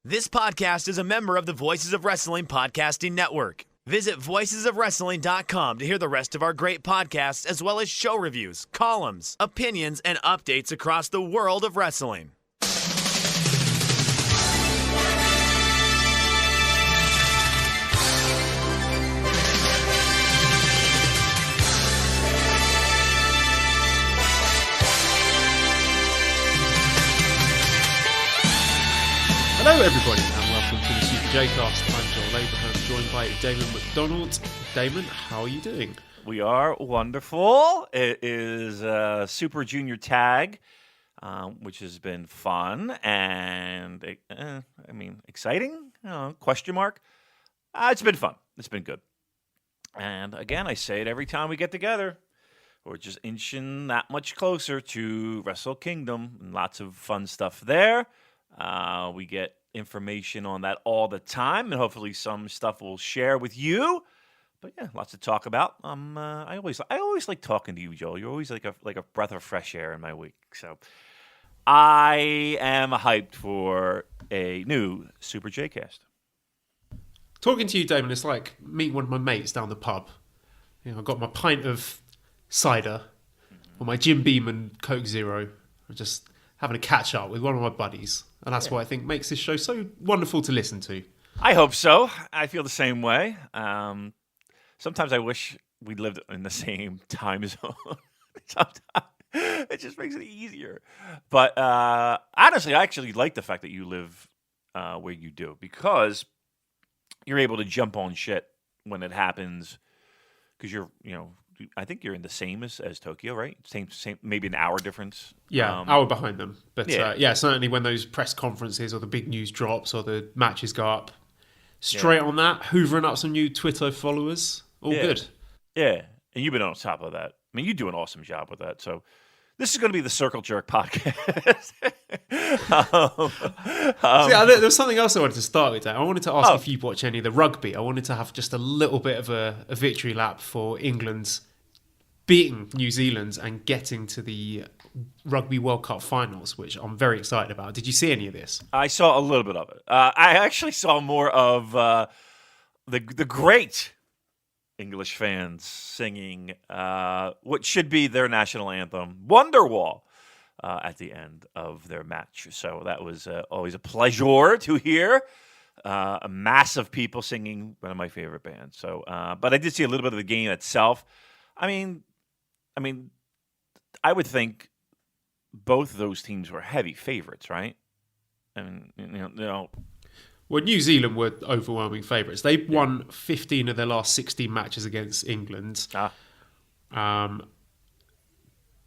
This podcast is a member of the Voices of Wrestling Podcasting Network. Visit voicesofwrestling.com to hear the rest of our great podcasts, as well as show reviews, columns, opinions, and updates across the world of wrestling. Hello everybody and welcome to the Super J-Cast. I'm Joel Abraham, joined by Damon McDonald. Damon, how are you doing? We are wonderful. It is Super Junior Tag, which has been fun and, exciting? Question mark? It's been fun. It's been good. And again, I say it every time we get together. We're just inching that much closer to Wrestle Kingdom. And lots of fun stuff there. We get information on that all the time, and hopefully some stuff we'll share with you. But yeah, lots to talk about. I always like talking to you, Joel. You're always like a breath of fresh air in my week. So I am hyped for a new Super J-Cast. Talking to you, Damon, it's like meeting one of my mates down the pub. I've got my pint of cider or my Jim Beam and Coke Zero. I'm just having a catch up with one of my buddies. And that's what I think makes this show so wonderful to listen to. I hope so. I feel the same way. Sometimes I wish we lived in the same time zone. Sometimes it just makes it easier. But honestly, I actually like the fact that you live where you do, because you're able to jump on shit when it happens. Because I think you're in the same as Tokyo, right? Same, maybe an hour difference. Yeah, hour behind them. But certainly when those press conferences or the big news drops or the matches go up, straight on that, hoovering up some new Twitter followers. All good. Yeah, and you've been on top of that. I mean, you do an awesome job with that. So this is going to be the Circle Jerk podcast. There was something else I wanted to start with. I wanted to ask if you watch any of the rugby. I wanted to have just a little bit of a victory lap for England beating New Zealand and getting to the Rugby World Cup finals, which I'm very excited about. Did you see any of this? I saw a little bit of it. I actually saw more of the great English fans singing what should be their national anthem, Wonderwall, at the end of their match. So that was always a pleasure to hear. A mass of people singing one of my favorite bands. So, but I did see a little bit of the game itself. I mean, I would think both those teams were heavy favorites, right? I mean, Well, New Zealand were overwhelming favourites. They won 15 of their last 16 matches against England. All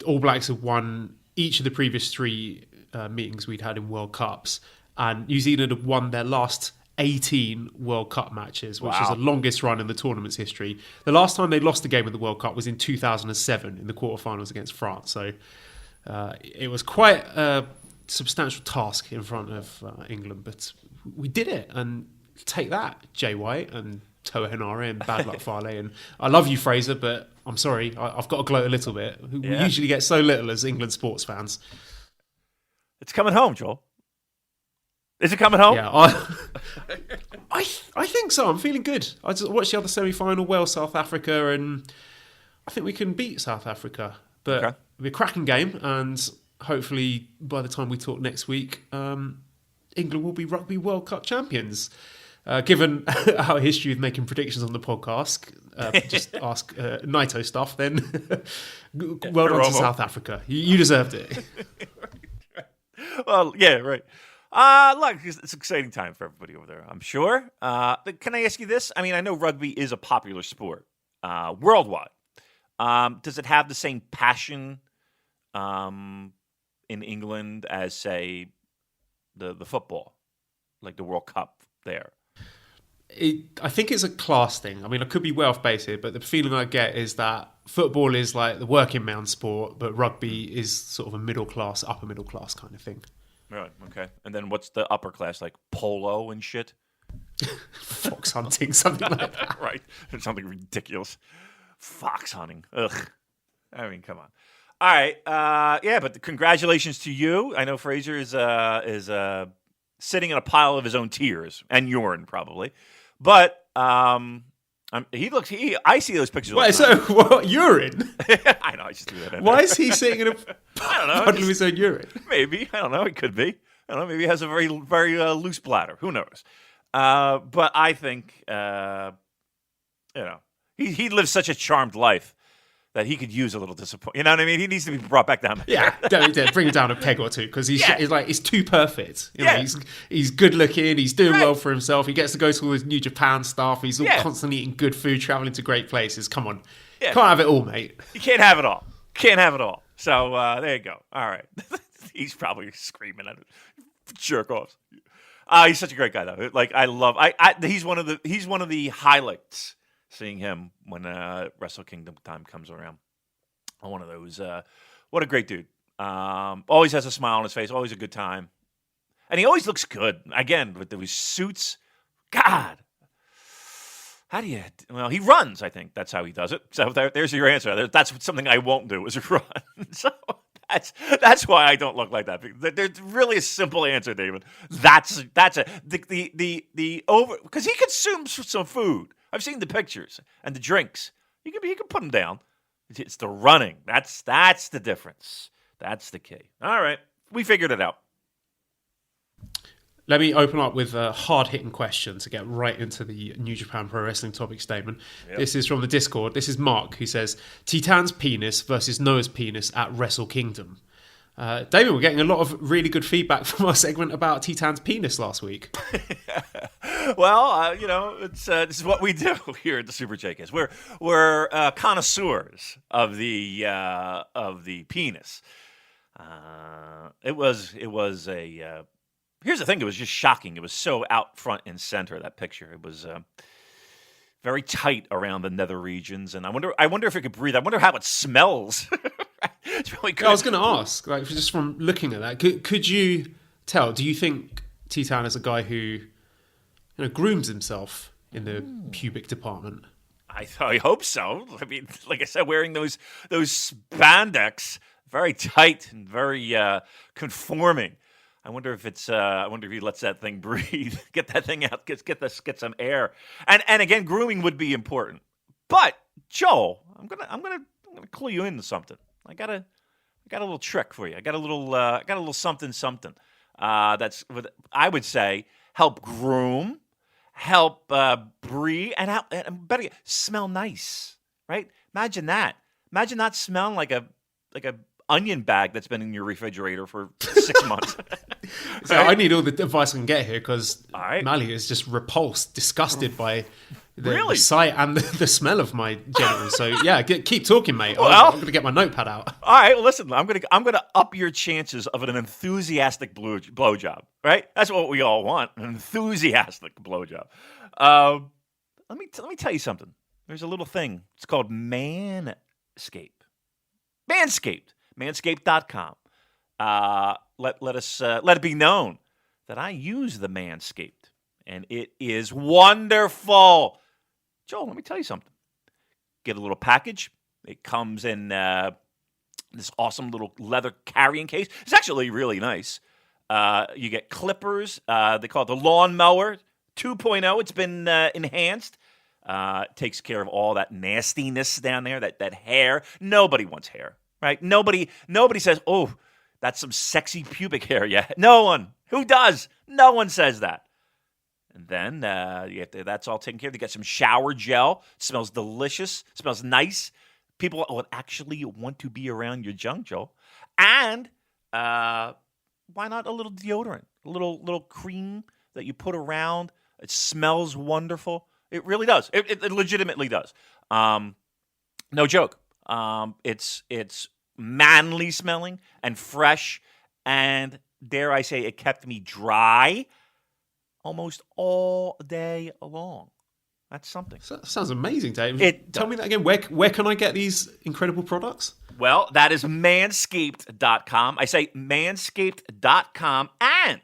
Blacks have won each of the previous three meetings we'd had in World Cups. And New Zealand have won their last 18 World Cup matches, which is the longest run in the tournament's history. The last time they lost a game of the World Cup was in 2007 in the quarterfinals against France. So it was quite a substantial task in front of England, but we did it. And take that, Jay White and Toa Henare and Bad Luck Fale. And I love you, Fraser, but I'm sorry, I've got to gloat a little bit. We usually get so little as England sports fans. It's coming home, Joel. Is it coming home? Yeah, I think so. I'm feeling good. I just watched the other semi-final, Wales, South Africa, and I think we can beat South Africa. But it'll be a cracking game, and hopefully by the time we talk next week, England will be Rugby World Cup champions. Given our history of making predictions on the podcast, just ask Naito stuff, then well done to South Africa. You deserved it. Well, yeah, right. Look, it's an exciting time for everybody over there, I'm sure. Can I ask you this? I mean, I know rugby is a popular sport worldwide. Does it have the same passion in England as, say, the football, like the World Cup there? I think it's a class thing. I mean, I could be way off base here, but the feeling I get is that football is like the working man sport, but rugby is sort of a middle class, upper middle class kind of thing. Right, okay. And then what's the upper class, like polo and shit? Fox hunting, something like that. Right, something ridiculous. Fox hunting, ugh. I mean, come on. All right, yeah, but congratulations to you. I know Fraser is sitting in a pile of his own tears and urine, probably. But I see those pictures. Wait, so what? Urine? I know. I just threw that in. Why is he sitting in a I don't know. puddle of his own urine? Maybe. I don't know. It could be. I don't know. Maybe he has a very, very loose bladder. Who knows? But I think, he lives such a charmed life that he could use a little disappointment. You know what I mean? He needs to be brought back down. Yeah, bring him down a peg or two because he's too perfect. You know, Yeah. he's good looking. He's doing Right. well for himself. He gets to go to all his New Japan stuff. He's all Yeah. constantly eating good food, traveling to great places. Come on, Yeah. can't have it all, mate. You can't have it all. Can't have it all. So there you go. All right. He's probably screaming at it. Jerk offs. He's such a great guy though. Like he's one of the highlights. Seeing him when Wrestle Kingdom time comes around. One of those. What a great dude. Always has a smile on his face. Always a good time. And he always looks good. Again, with those suits. God. How do you... Well, he runs, I think. That's how he does it. So there's your answer. That's something I won't do is run. So that's why I don't look like that. There's really a simple answer, David. That's it. The over... Because he consumes some food. I've seen the pictures and the drinks. He can put them down. It's the running. That's the difference. That's the key. All right. We figured it out. Let me open up with a hard-hitting question to get right into the New Japan Pro Wrestling topic statement. Yep. This is from the Discord. This is Mark, who says, Titan's penis versus Noah's penis at Wrestle Kingdom. David, we're getting a lot of really good feedback from our segment about Titan's penis last week. Well, it's this is what we do here at the Super JKS. We're connoisseurs of the penis. It was a. Here's the thing: it was just shocking. It was so out front and center, that picture. It was very tight around the nether regions, and I wonder if it could breathe. I wonder how it smells. It's really good. I was going to ask, like, just from looking at that, could you tell? Do you think Titan is a guy who grooms himself in the pubic department? I hope so. I mean, like I said, wearing those spandex, very tight and very conforming. I wonder if he lets that thing breathe, get that thing out, get some air, and again, grooming would be important. But Joel, I'm gonna clue you into something. I got a little trick for you. I got a little something. That's what I would say help groom, help breathe, and better yet, smell nice. Right? Imagine that. Imagine not smelling like a onion bag that's been in your refrigerator for 6 months. So I need all the advice I can get here because right. Mally is just repulsed, disgusted by Really? the sight and the smell of my genitals. So yeah, keep talking, mate. Well, I'm going to get my notepad out. All right, well, listen, I'm gonna up your chances of an enthusiastic blowjob. Right? That's what we all want, an enthusiastic blowjob. Let me tell you something. There's a little thing. It's called Manscaped. Manscaped.com. Let it be known that I use the Manscaped, and it is wonderful. Joel, let me tell you something. Get a little package. It comes in this awesome little leather carrying case. It's actually really nice. You get clippers. They call it the Lawnmower 2.0. It's been enhanced. Takes care of all that nastiness down there, that hair. Nobody wants hair, right? Nobody says, oh, that's some sexy pubic hair. Yeah, no one. Who does? No one says that. And then that's all taken care of. You get some shower gel. It smells delicious. It smells nice. People would actually want to be around your junk, Joel. And why not a little deodorant? A little cream that you put around. It smells wonderful. It really does. It legitimately does. No joke. It's manly smelling and fresh, and dare I say, it kept me dry almost all day long. That's something. Sounds amazing, Dave. Tell me that again. Where can I get these incredible products? Well, that is manscaped.com. I say manscaped.com. And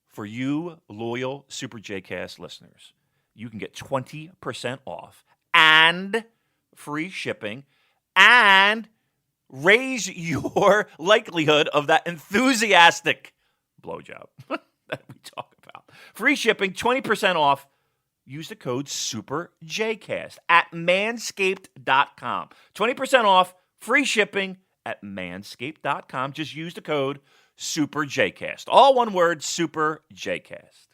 for you loyal Super JCast listeners, you can get 20% off and free shipping and raise your likelihood of that enthusiastic blowjob. that we talk about. Free shipping, 20% off. Use the code SUPERJCast at manscaped.com. 20% off, free shipping at manscaped.com. Just use the code SUPERJCast. All one word, SUPERJCast.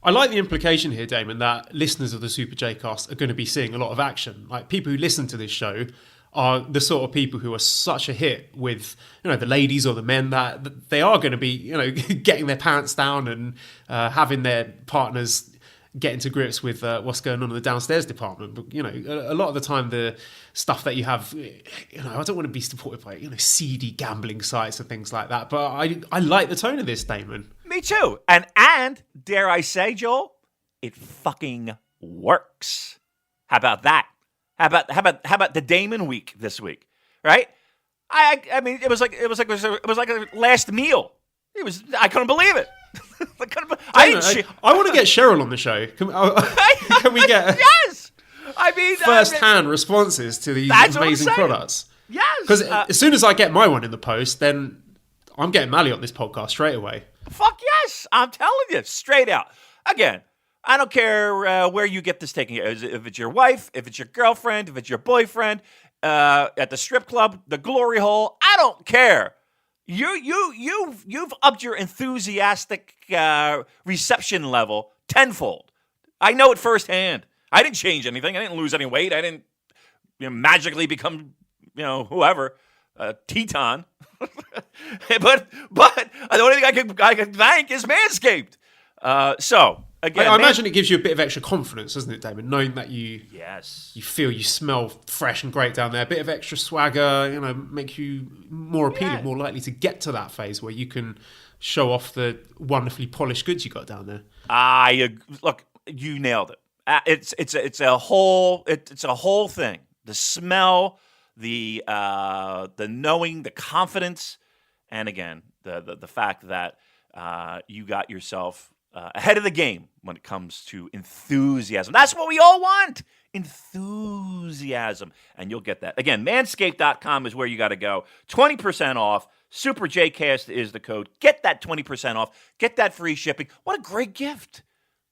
I like the implication here, Damon, that listeners of the Super J-Cast are going to be seeing a lot of action. Like, people who listen to this show are the sort of people who are such a hit with, the ladies or the men that they are going to be, getting their pants down and having their partners getting to grips with what's going on in the downstairs department. But, a lot of the time, the stuff that you have, I don't want to be supported by, seedy gambling sites and things like that. But I like the tone of this, Damon. Me too. And dare I say, Joel, it fucking works. How about that? How about the Damon week this week? Right? I mean, it was like a last meal. I couldn't believe it. I want to get Cheryl on the show. Can we get yes? I mean, first-hand responses to these amazing products? Yes. Because as soon as I get my one in the post, then I'm getting Mally on this podcast straight away. Fuck yes. I'm telling you, straight out. Again, I don't care where you get this taken. If it's your wife, if it's your girlfriend, if it's your boyfriend, at the strip club, the glory hole, I don't care. You've upped your enthusiastic reception level tenfold. I know it firsthand. I didn't change anything. I didn't lose any weight. I didn't magically become whoever, Teton. but the only thing I can thank is Manscaped. So again, I imagine it gives you a bit of extra confidence, doesn't it, Damon? Knowing that you feel you smell fresh and great down there, a bit of extra swagger, makes you more appealing, more likely to get to that phase where you can show off the wonderfully polished goods you got down there. Look, you nailed it. It's a whole thing. The smell, the knowing, the confidence, and again the fact that you got yourself ahead of the game when it comes to enthusiasm. That's what we all want. Enthusiasm. And you'll get that. Again, manscaped.com is where you got to go. 20% off. Super JCast is the code. Get that 20% off. Get that free shipping. What a great gift.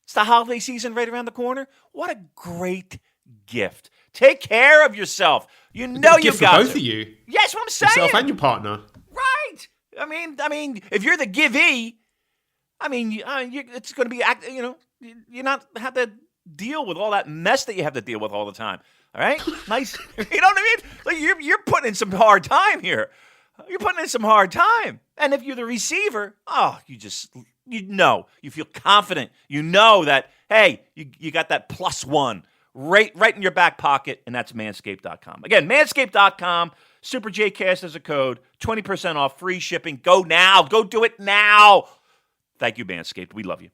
It's the holiday season right around the corner. What a great gift. Take care of yourself. You know you got for both of you. Yes, what I'm saying. Yourself and your partner. Right. I mean, if you're the givee, it's going to be, you not have to deal with all that mess that you have to deal with all the time. All right? Nice. You know what I mean? Like you're putting in some hard time here. You're putting in some hard time. And if you're the receiver, you feel confident. You know that, hey, you got that +1 right in your back pocket, and that's manscaped.com. Again, manscaped.com. Super JCast is a code. 20% off, free shipping. Go now. Go do it now. Thank you, Manscaped. We love you.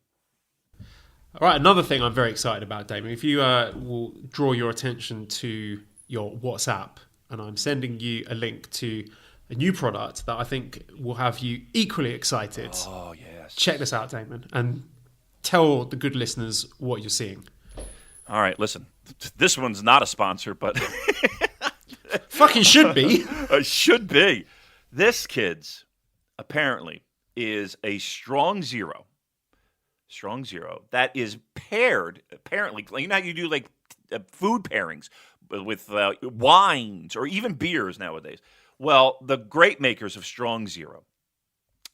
All right, another thing I'm very excited about, Damon. If you will draw your attention to your WhatsApp, and I'm sending you a link to a new product that I think will have you equally excited. Oh, yes. Check this out, Damon, and tell the good listeners what you're seeing. All right, listen. This one's not a sponsor, but... Fucking should be. Should be. This, kids, apparently, is a strong zero. Strong zero. That is paired, apparently. You know how you do like food pairings with wines or even beers nowadays? Well, the great makers of Strong Zero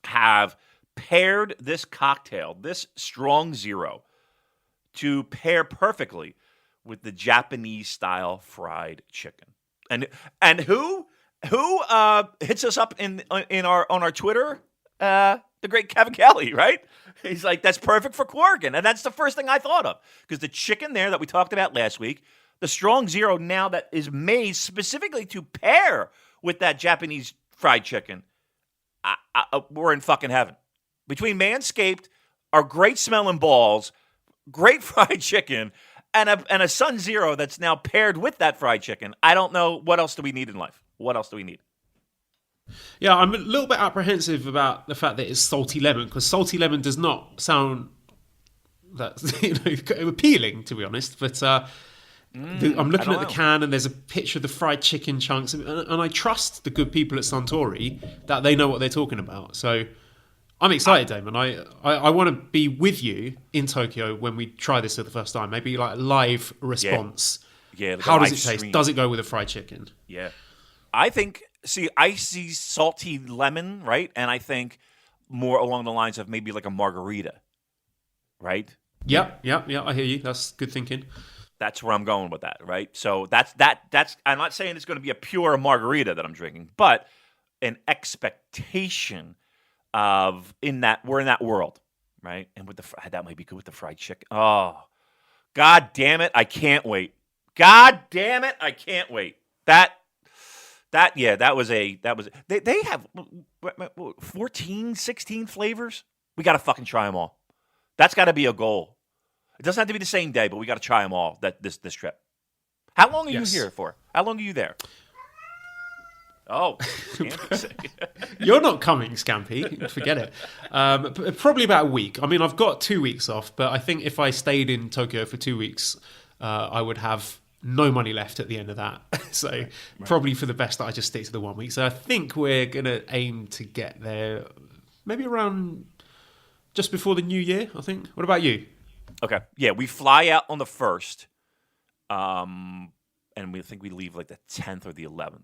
have paired this cocktail, this Strong Zero, to pair perfectly with the Japanese-style fried chicken. And who hits us up on our Twitter? The great Kevin Kelly, right? He's like, that's perfect for Corrigan. And that's the first thing I thought of. Because the chicken there that we talked about last week, the Strong Zero now that is made specifically to pair with that Japanese fried chicken, we're in fucking heaven. Between Manscaped, our great smelling balls, great fried chicken, and a Sun Zero that's now paired with that fried chicken, I don't know, what else do we need in life? What else do we need? Yeah, I'm a little bit apprehensive about the fact that it's salty lemon, because salty lemon does not sound that appealing, to be honest. But I'm looking at the can, and there's a picture of the fried chicken chunks, and I trust the good people at Suntory that they know what they're talking about. So I'm excited, Damon. I want to be with you in Tokyo when we try this for the first time. Maybe like a live response. Yeah. Like How does it taste? stream. Does it go with a fried chicken? Yeah. I see salty lemon, right? And I think more along the lines of maybe like a margarita, right? Yep. I hear you. That's good thinking. That's where I'm going with that, right? So that's I'm not saying it's going to be a pure margarita that I'm drinking, but an expectation of we're in that world, right? And with that might be good with the fried chicken. Oh, God damn it! I can't wait. God damn it! I can't wait. That was they have 14, 16 flavors. We got to fucking try them all. That's got to be a goal. It doesn't have to be the same day, but we got to try them all this trip. How long are you here for? How long are you there? Oh, you're not coming, Scampy. Forget it. Probably about a week. I mean, I've got 2 weeks off, but I think if I stayed in Tokyo for 2 weeks, I would have no money left at the end of that. So probably for the best that I just stick to the 1 week. So I think we're going to aim to get there maybe around just before the new year, I think. What about you? Okay. Yeah, we fly out on the 1st, and we think we leave like the 10th or the 11th.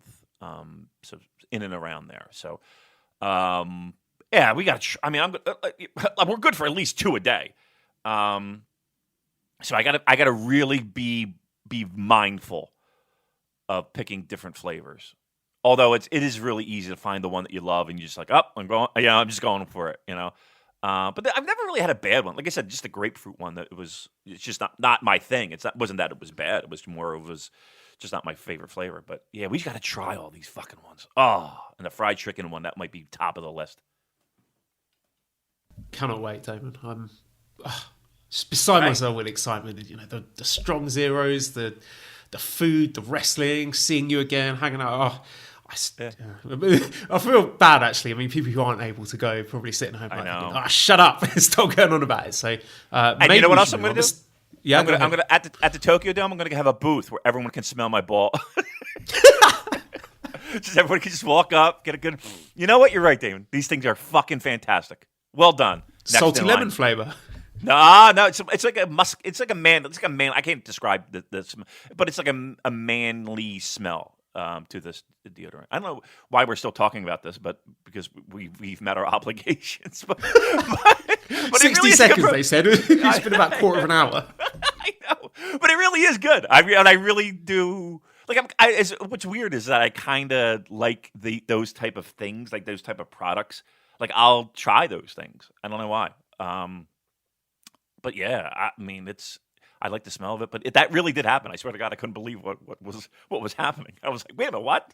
So in and around there. So, yeah, we got to. We're good for at least 2 a day. So I got to really be mindful of picking different flavors. Although it is really easy to find the one that you love, and you're just like, I'm just going for it, you know. But I've never really had a bad one. Like I said, just the grapefruit one it's just not my thing. Wasn't that it was bad. It was more of just not my favorite flavor. But yeah, we just got to try all these fucking ones. Oh, and the fried chicken one, that might be top of the list. Cannot wait, Damon. I'm just beside myself with excitement. You know, the strong zeros, the food, the wrestling, seeing you again, hanging out. I feel bad, actually. I mean, people who aren't able to go probably sitting home like, thinking, shut up. Stop going on about it. So, and you know what else I'm going to do? Yeah, I'm gonna at the Tokyo Dome. I'm gonna have a booth where everyone can smell my ball. Just everyone can just walk up, get a good. You know what? You're right, Damon. These things are fucking fantastic. Well done. Next salty lemon flavor. No, it's like a musk. It's like a man. It's like a man. I can't describe this, but it's like a manly smell to this deodorant. I don't know why we're still talking about this, but because we've met our obligations. But 60 really seconds, they said. It's been about a quarter of an hour. I know, but it really is good. I really do. Like, what's weird is that I kind of like those type of things, like those type of products. Like, I'll try those things. I don't know why. But yeah, I mean, I like the smell of it. But that really did happen. I swear to God, I couldn't believe what was happeing. I was like, wait a minute, what?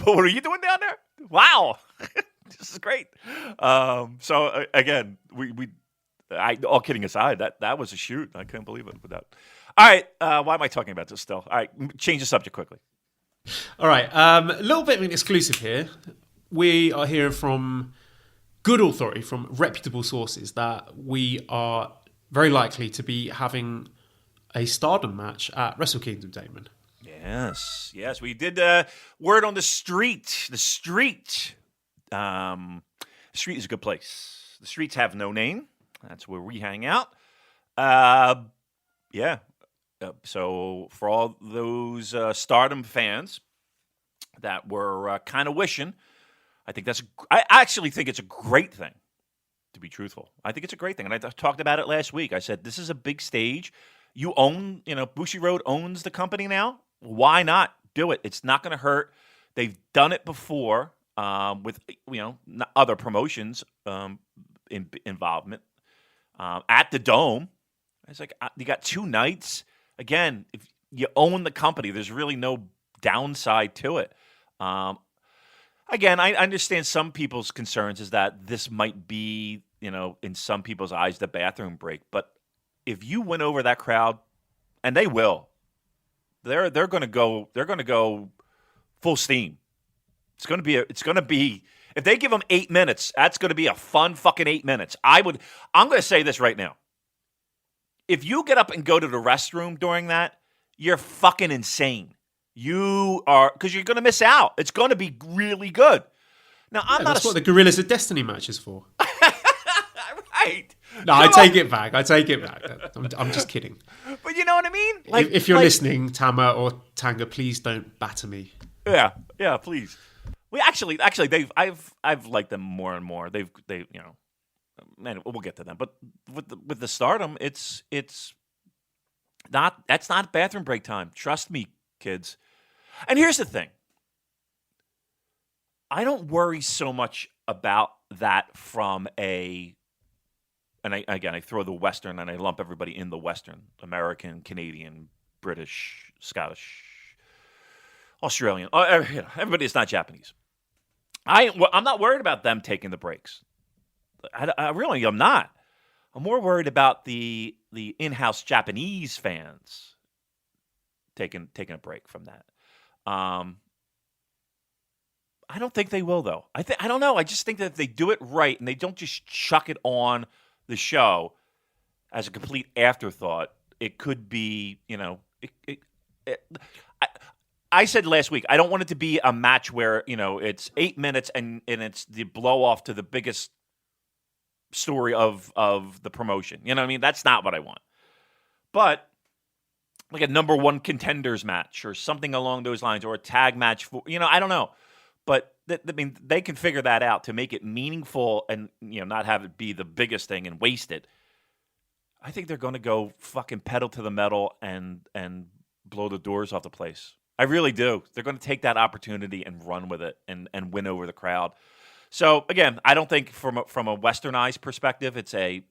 What are you doing down there? Wow. This is great. So again, all kidding aside, that was a shoot. I couldn't believe it. Without. All right. Why am I talking about this still? All right. Change the subject quickly. All right. A little bit of an exclusive here. We are hearing from good authority, from reputable sources, that we are very likely to be having a Stardom match at Wrestle Kingdom, Damon. Yes. We did word on the street. The street. The street is a good place. The streets have no name. That's where we hang out. Yeah. So for all those Stardom fans that were kind of wishing, I actually think it's a great thing, to be truthful. I think it's a great thing. And I talked about it last week. I said, this is a big stage. You own, Bushiroad owns the company now. Why not do it? It's not going to hurt. They've done it before with, other promotions involvement at the Dome. It's like, you got 2 nights. Again, if you own the company, there's really no downside to it. Again, I understand some people's concerns is that this might be, in some people's eyes, the bathroom break. But if you win over that crowd, and they will, they're going to go full steam. It's going to be if they give them 8 minutes, that's going to be a fun fucking 8 minutes. I'm going to say this right now. If you get up and go to the restroom during that, you're fucking insane. You are, because you're going to miss out. It's going to be really good. Now, that's what the Gorillas of Destiny match is for. right. No, I take it back. I'm just kidding. But you know what I mean? If you're listening, Tama or Tanga, please don't batter me. Yeah, please. We actually, I've liked them more and more. They, man, we'll get to them. But with the Stardom, it's that's not bathroom break time. Trust me, kids. And here's the thing. I don't worry so much about that from I throw the Western and I lump everybody in the Western: American, Canadian, British, Scottish, Australian. Everybody is not Japanese. I'm not worried about them taking the breaks. I really am not. I'm more worried about the in-house Japanese fans taking a break from that. I don't think they will, though. I don't know. I just think that if they do it right and they don't just chuck it on the show as a complete afterthought, it could be, I said last week, I don't want it to be a match where, it's 8 minutes and it's the blow off to the biggest story of the promotion. You know what I mean? That's not what I want. But like a number one contenders match or something along those lines, or a tag match for, I don't know. But they can figure that out to make it meaningful and not have it be the biggest thing and waste it. I think they're going to go fucking pedal to the metal and blow the doors off the place. I really do. They're going to take that opportunity and run with it and win over the crowd. So again, I don't think from a westernized perspective, it's a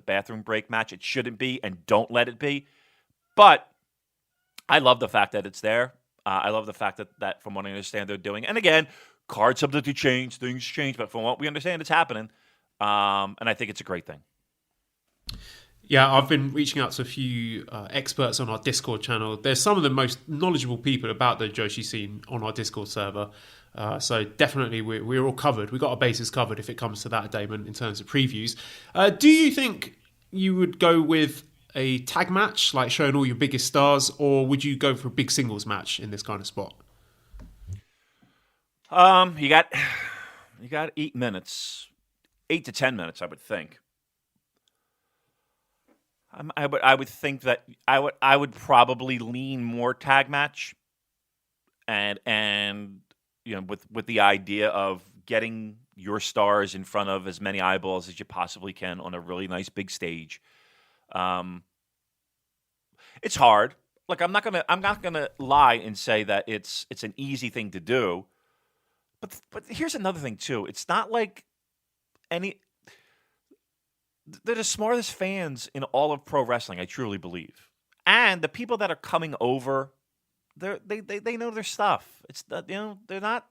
bathroom break match. It shouldn't be, and don't let it be. But I love the fact that it's there. I love the fact that from what I understand, they're doing. And again, cards subject to change, things change, but from what we understand, it's happening. And I think it's a great thing. Yeah, I've been reaching out to a few experts on our Discord channel. There's some of the most knowledgeable people about the Joshi scene on our Discord server. So definitely we're all covered. We've got our bases covered if it comes to that, Damon, in terms of previews. Do you think you would go with a tag match, like showing all your biggest stars, or would you go for a big singles match in this kind of spot? You got 8 minutes, 8 to 10 minutes, I would think. I would think that I would probably lean more tag match, and with the idea of getting your stars in front of as many eyeballs as you possibly can on a really nice big stage. It's hard. Look, I'm not gonna lie and say that it's an easy thing to do. But here's another thing too. It's not like they're the smartest fans in all of pro wrestling, I truly believe. And the people that are coming over, they know their stuff. It's they're not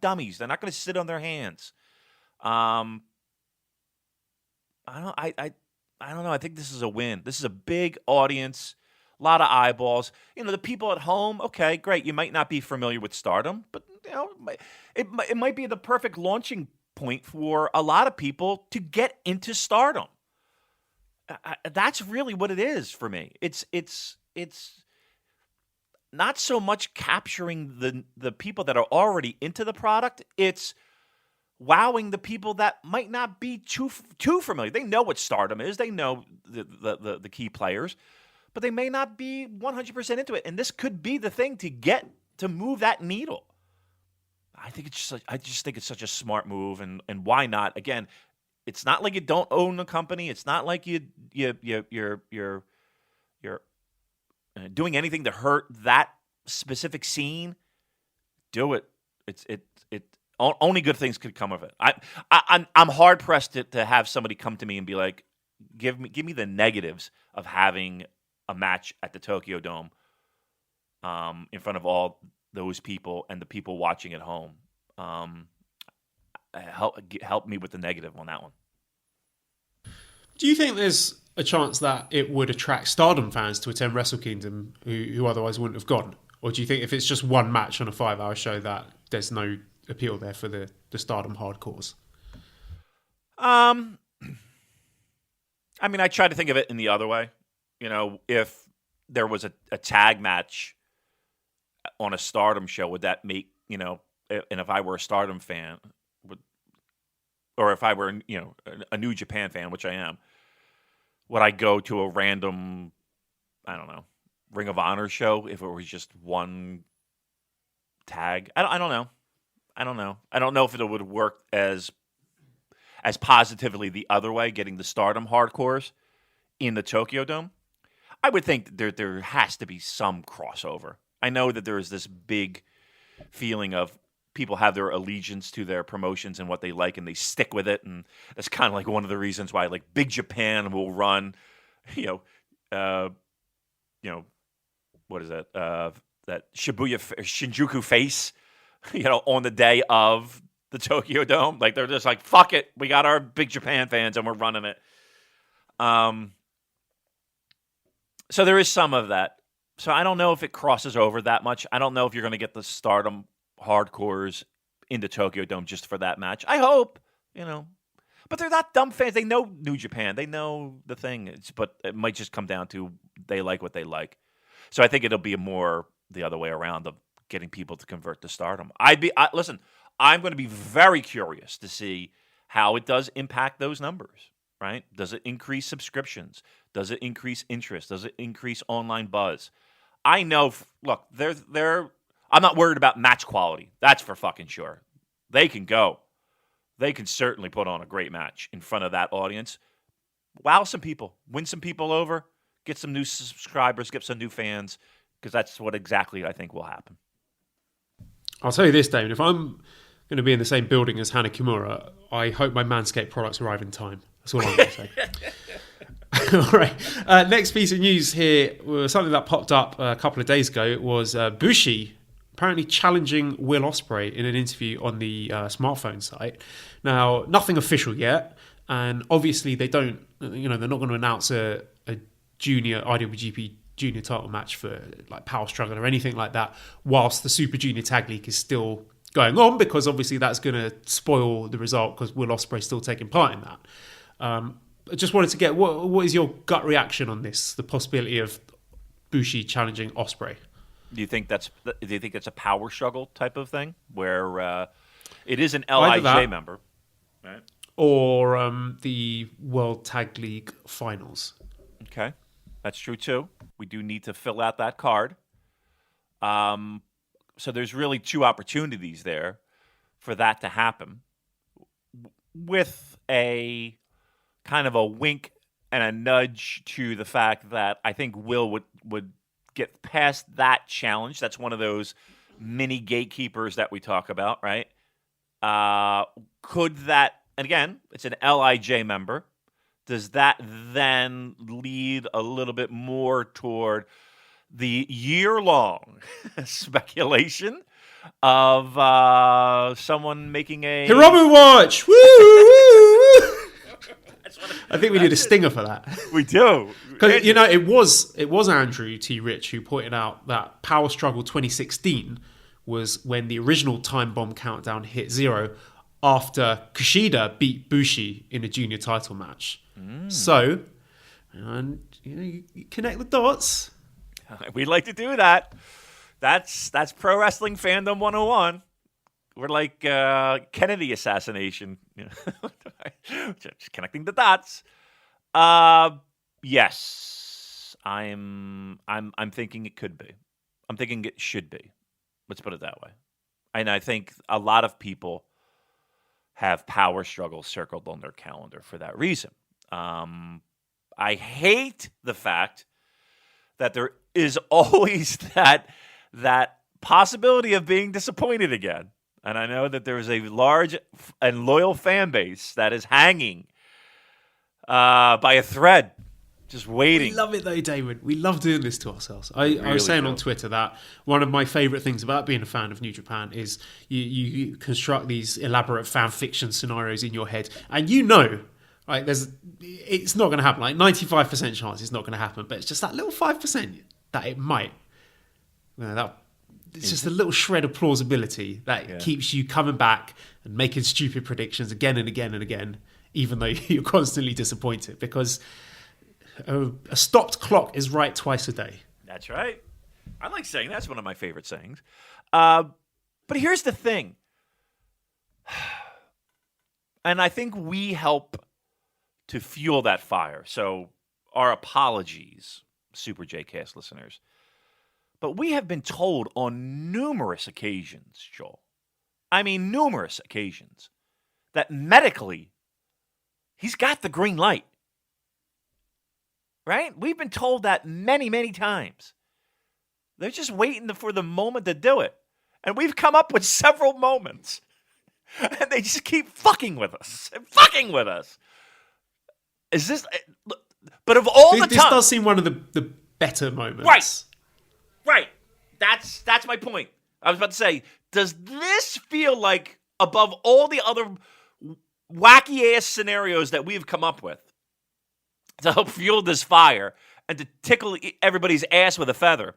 dummies. They're not going to sit on their hands. I don't know. I think this is a win. This is a big audience, a lot of eyeballs. The people at home, okay, great. You might not be familiar with Stardom, but it might be the perfect launching point for a lot of people to get into Stardom. That's really what it is for me. It's not so much capturing the people that are already into the product. It's wowing the people that might not be too familiar. They know what Stardom is. They know the key players, but they may not be 100% into it. And this could be the thing to move that needle. I just think it's such a smart move, and why not? Again, it's not like you don't own the company. It's not like you're doing anything to hurt that specific scene. Do it. Only good things could come of it. I'm hard pressed to have somebody come to me and be like, give me the negatives of having a match at the Tokyo Dome in front of all those people and the people watching at home. Help me with the negative on that one. Do you think there's a chance that it would attract Stardom fans to attend Wrestle Kingdom who otherwise wouldn't have gone? Or do you think if it's just one match on a 5-hour show that there's no appeal there for the Stardom hardcores? I try to think of it in the other way. If there was a tag match on a Stardom show, would that make, and if I were a Stardom fan, or if I were, a New Japan fan, which I am, would I go to a random, I don't know, Ring of Honor show if it was just one tag? I don't know. I don't know if it would work as positively the other way, getting the Stardom hardcores in the Tokyo Dome. I would think that there has to be some crossover. I know that there is this big feeling of people have their allegiance to their promotions and what they like, and they stick with it. And that's kind of like one of the reasons why, like, Big Japan will run, what is that? That Shinjuku face, on the day of the Tokyo Dome. Like, they're just like, fuck it, we got our Big Japan fans and we're running it. So there is some of that. So I don't know if it crosses over that much. I don't know if you're going to get the Stardom hardcores in the Tokyo Dome just for that match. I hope, But they're not dumb fans. They know New Japan. They know the thing. But it might just come down to they like what they like. So I think it'll be more the other way around of getting people to convert to Stardom. Listen, I'm going to be very curious to see how it does impact those numbers, right? Does it increase subscriptions? Does it increase interest? Does it increase online buzz? I know, look, I'm not worried about match quality. That's for fucking sure. They can go. They can certainly put on a great match in front of that audience. Wow some people. Win some people over. Get some new subscribers. Get some new fans. Because that's what exactly I think will happen. I'll tell you this, Damon. If I'm going to be in the same building as Hana Kimura, I hope my Manscaped products arrive in time. That's all I'm going to say. All right. Next piece of news here was something that popped up a couple of days ago. It was Bushi apparently challenging Will Ospreay in an interview on the smartphone site. Now, nothing official yet, and obviously they don't. They're not going to announce a junior IWGP Junior title match for like Power Struggle or anything like that, whilst the Super Junior Tag League is still going on, because obviously that's going to spoil the result because Will Ospreay's still taking part in that. I just wanted to get what is your gut reaction on this? The possibility of Bushi challenging Ospreay. Do you think that's a Power Struggle type of thing where it is an LIJ member, right? Or the World Tag League Finals. Okay, that's true too. We do need to fill out that card. So there's really two opportunities there for that to happen, with a kind of a wink and a nudge to the fact that I think Will would get past that challenge. That's one of those mini gatekeepers that we talk about, right? Could that, and again, it's an LIJ member. Does that then lead a little bit more toward the year-long speculation of someone making a Hiromu watch? Woo! I think we need a stinger for that. We do. Because, it was Andrew T. Rich who pointed out that Power Struggle 2016 was when the original Time Bomb countdown hit 0 after Kushida beat Bushi in a junior title match. So, you connect the dots. We like to do that. That's pro wrestling fandom 101. We're like Kennedy assassination. Just connecting the dots. Yes, I'm thinking it could be. I'm thinking it should be. Let's put it that way. And I think a lot of people have Power Struggle circled on their calendar for that reason. I hate the fact that there is always that possibility of being disappointed again. And I know that there is a large and loyal fan base that is hanging by a thread, just waiting. We love it though, David. We love doing this to ourselves. I was saying on Twitter that one of my favourite things about being a fan of New Japan is you construct these elaborate fan fiction scenarios in your head, and right, it's not going to happen. Like 95% chance it's not going to happen, but it's just that little 5% that it might. It's just a little shred of plausibility that keeps you coming back and making stupid predictions again and again and again, even though you're constantly disappointed, because a stopped clock is right twice a day. That's right. I like saying that's one of my favorite sayings. But here's the thing. And I think we help to fuel that fire. So our apologies, Super J-Cast listeners. But we have been told on numerous occasions, Joel, I mean numerous occasions, that medically he's got the green light. Right? We've been told that many, many times. They're just waiting for the moment to do it. And we've come up with several moments. And they just keep fucking with us. Fucking with us. Is this... But of all the time... This does seem one of the better moments. Right. That's my point. I was about to say, does this feel like, above all the other wacky-ass scenarios that we've come up with, to help fuel this fire and to tickle everybody's ass with a feather,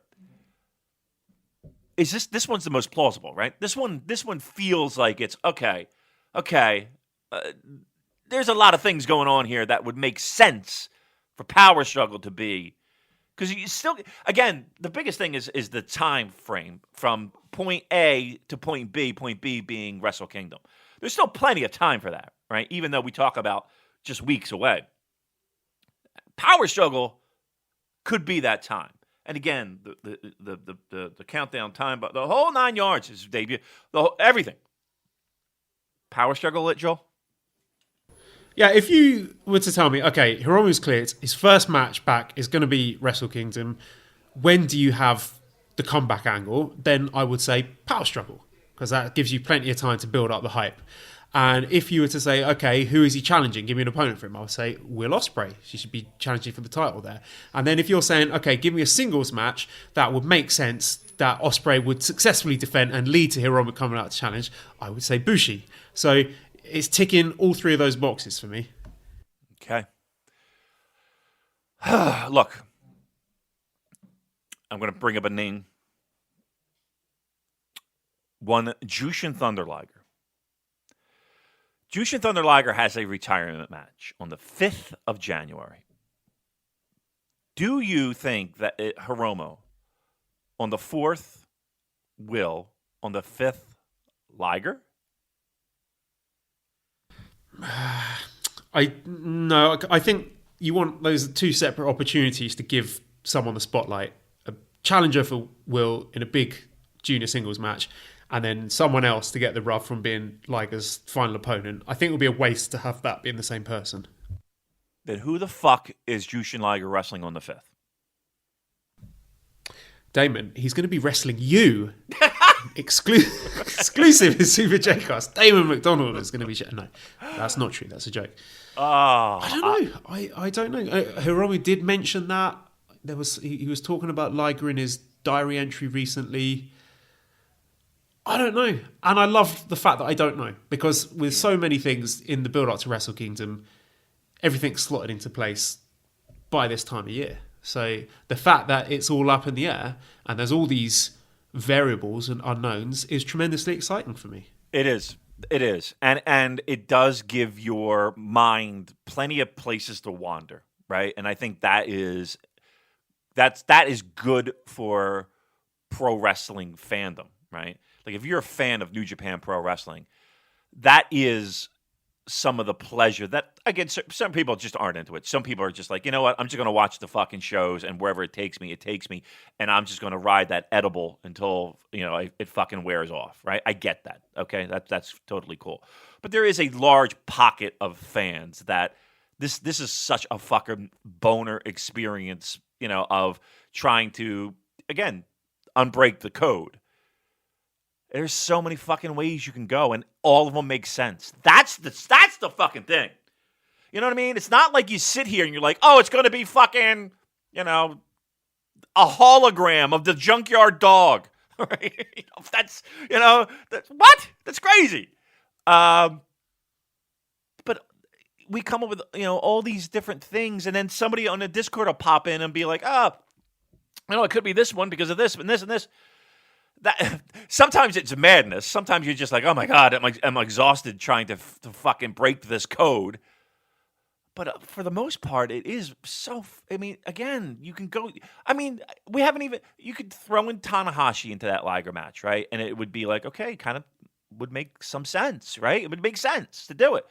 is this one's the most plausible, right? This one feels like it's okay. There's a lot of things going on here that would make sense for Power Struggle to be, because you still, again, the biggest thing is the time frame from point A to point B being Wrestle Kingdom. There's still plenty of time for that, right? Even though we talk about just weeks away. Power Struggle could be that time. And again, the countdown time, but the whole 9 yards is debut, everything. Power Struggle, Joel? Yeah, if you were to tell me, okay, Hiromu's cleared, his first match back is going to be Wrestle Kingdom, when do you have the comeback angle? Then I would say Power Struggle, because that gives you plenty of time to build up the hype. And if you were to say, okay, who is he challenging? Give me an opponent for him. I would say Will Ospreay. She should be challenging for the title there. And then if you're saying, okay, give me a singles match, that would make sense that Ospreay would successfully defend and lead to Hiromu coming out to challenge, I would say Bushi. So it's ticking all three of those boxes for me. Okay. Look, I'm going to bring up a name. One, Jushin Thunder Liger. Jushin Thunder Liger has a retirement match on the 5th of January. Do you think that Hiromu on the 4th will, on the 5th, Liger? No, I think you want those two separate opportunities to give someone the spotlight. A challenger for Will in a big junior singles match, and then someone else to get the rub from being Liger's final opponent. I think it would be a waste to have that being the same person. Then who the fuck is Jushin Liger wrestling on the 5th? Damon, he's going to be wrestling you. Exclusive in Super J-Cast. Damon McDonald is going to be... No, that's not true. That's a joke. I don't know. I don't know. Hiromu did mention that. He was talking about Liger in his diary entry recently. I don't know. And I love the fact that I don't know. Because with so many things in the build-up to Wrestle Kingdom, everything's slotted into place by this time of year. So the fact that it's all up in the air and there's all these variables and unknowns is tremendously exciting for me. It is. And it does give your mind plenty of places to wander, right? And I think that is good for pro wrestling fandom, right? Like if you're a fan of New Japan Pro Wrestling, that is some of the pleasure that, again, some people just aren't into it. Some people are just like, you know what, I'm just going to watch the fucking shows, and wherever it takes me, and I'm just going to ride that edible until, it fucking wears off, right? I get that, okay? That's totally cool. But there is a large pocket of fans that this is such a fucking boner experience, of trying to, again, unbreak the code. There's so many fucking ways you can go, and all of them make sense. That's the fucking thing. You know what I mean? It's not like you sit here and you're like, oh, it's going to be fucking, a hologram of the Junkyard Dog. Right? That's what? That's crazy. But we come up with, all these different things, and then somebody on the Discord will pop in and be like, it could be this one because of this and this and this. That sometimes it's madness. Sometimes you're just like, oh my God, I'm exhausted trying to fucking break this code. But for the most part, it is so. Again, you can go. We haven't even. You could throw in Tanahashi into that Liger match, right? And it would be like, okay, kind of would make some sense, right? It would make sense to do it.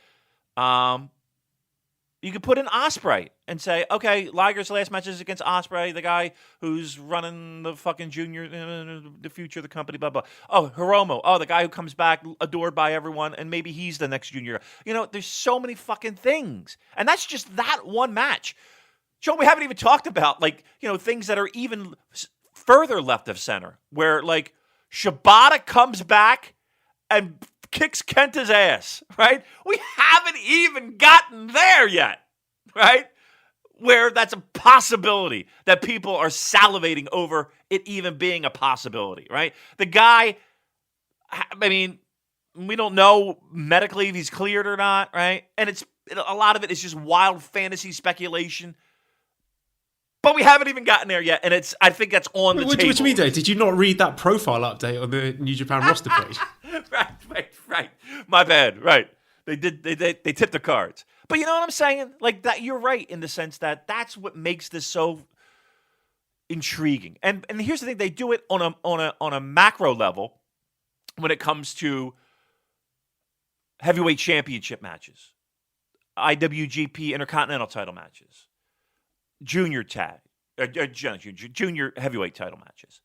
You could put in Ospreay and say, okay, Liger's last match is against Ospreay, the guy who's running the fucking junior, the future of the company, blah, blah. Oh, Hiromu. Oh, the guy who comes back adored by everyone, and maybe he's the next junior. There's so many fucking things. And that's just that one match. Joe, we haven't even talked about, things that are even further left of center, where, Shibata comes back and kicks Kenta's ass, right? We haven't even gotten there yet, right? Where that's a possibility, that people are salivating over it even being a possibility, right? The guy, we don't know medically if he's cleared or not, right? And a lot of it is just wild fantasy speculation. But we haven't even gotten there yet, and I think that's on the table. What do you mean, Dave? Did you not read that profile update on the New Japan roster page? Right. My bad. Right. They did. They tipped the cards. But you know what I'm saying? Like that. You're right in the sense that that's what makes this so intriguing. And here's the thing: they do it on a macro level when it comes to heavyweight championship matches, IWGP Intercontinental title matches, junior tag, junior heavyweight title matches.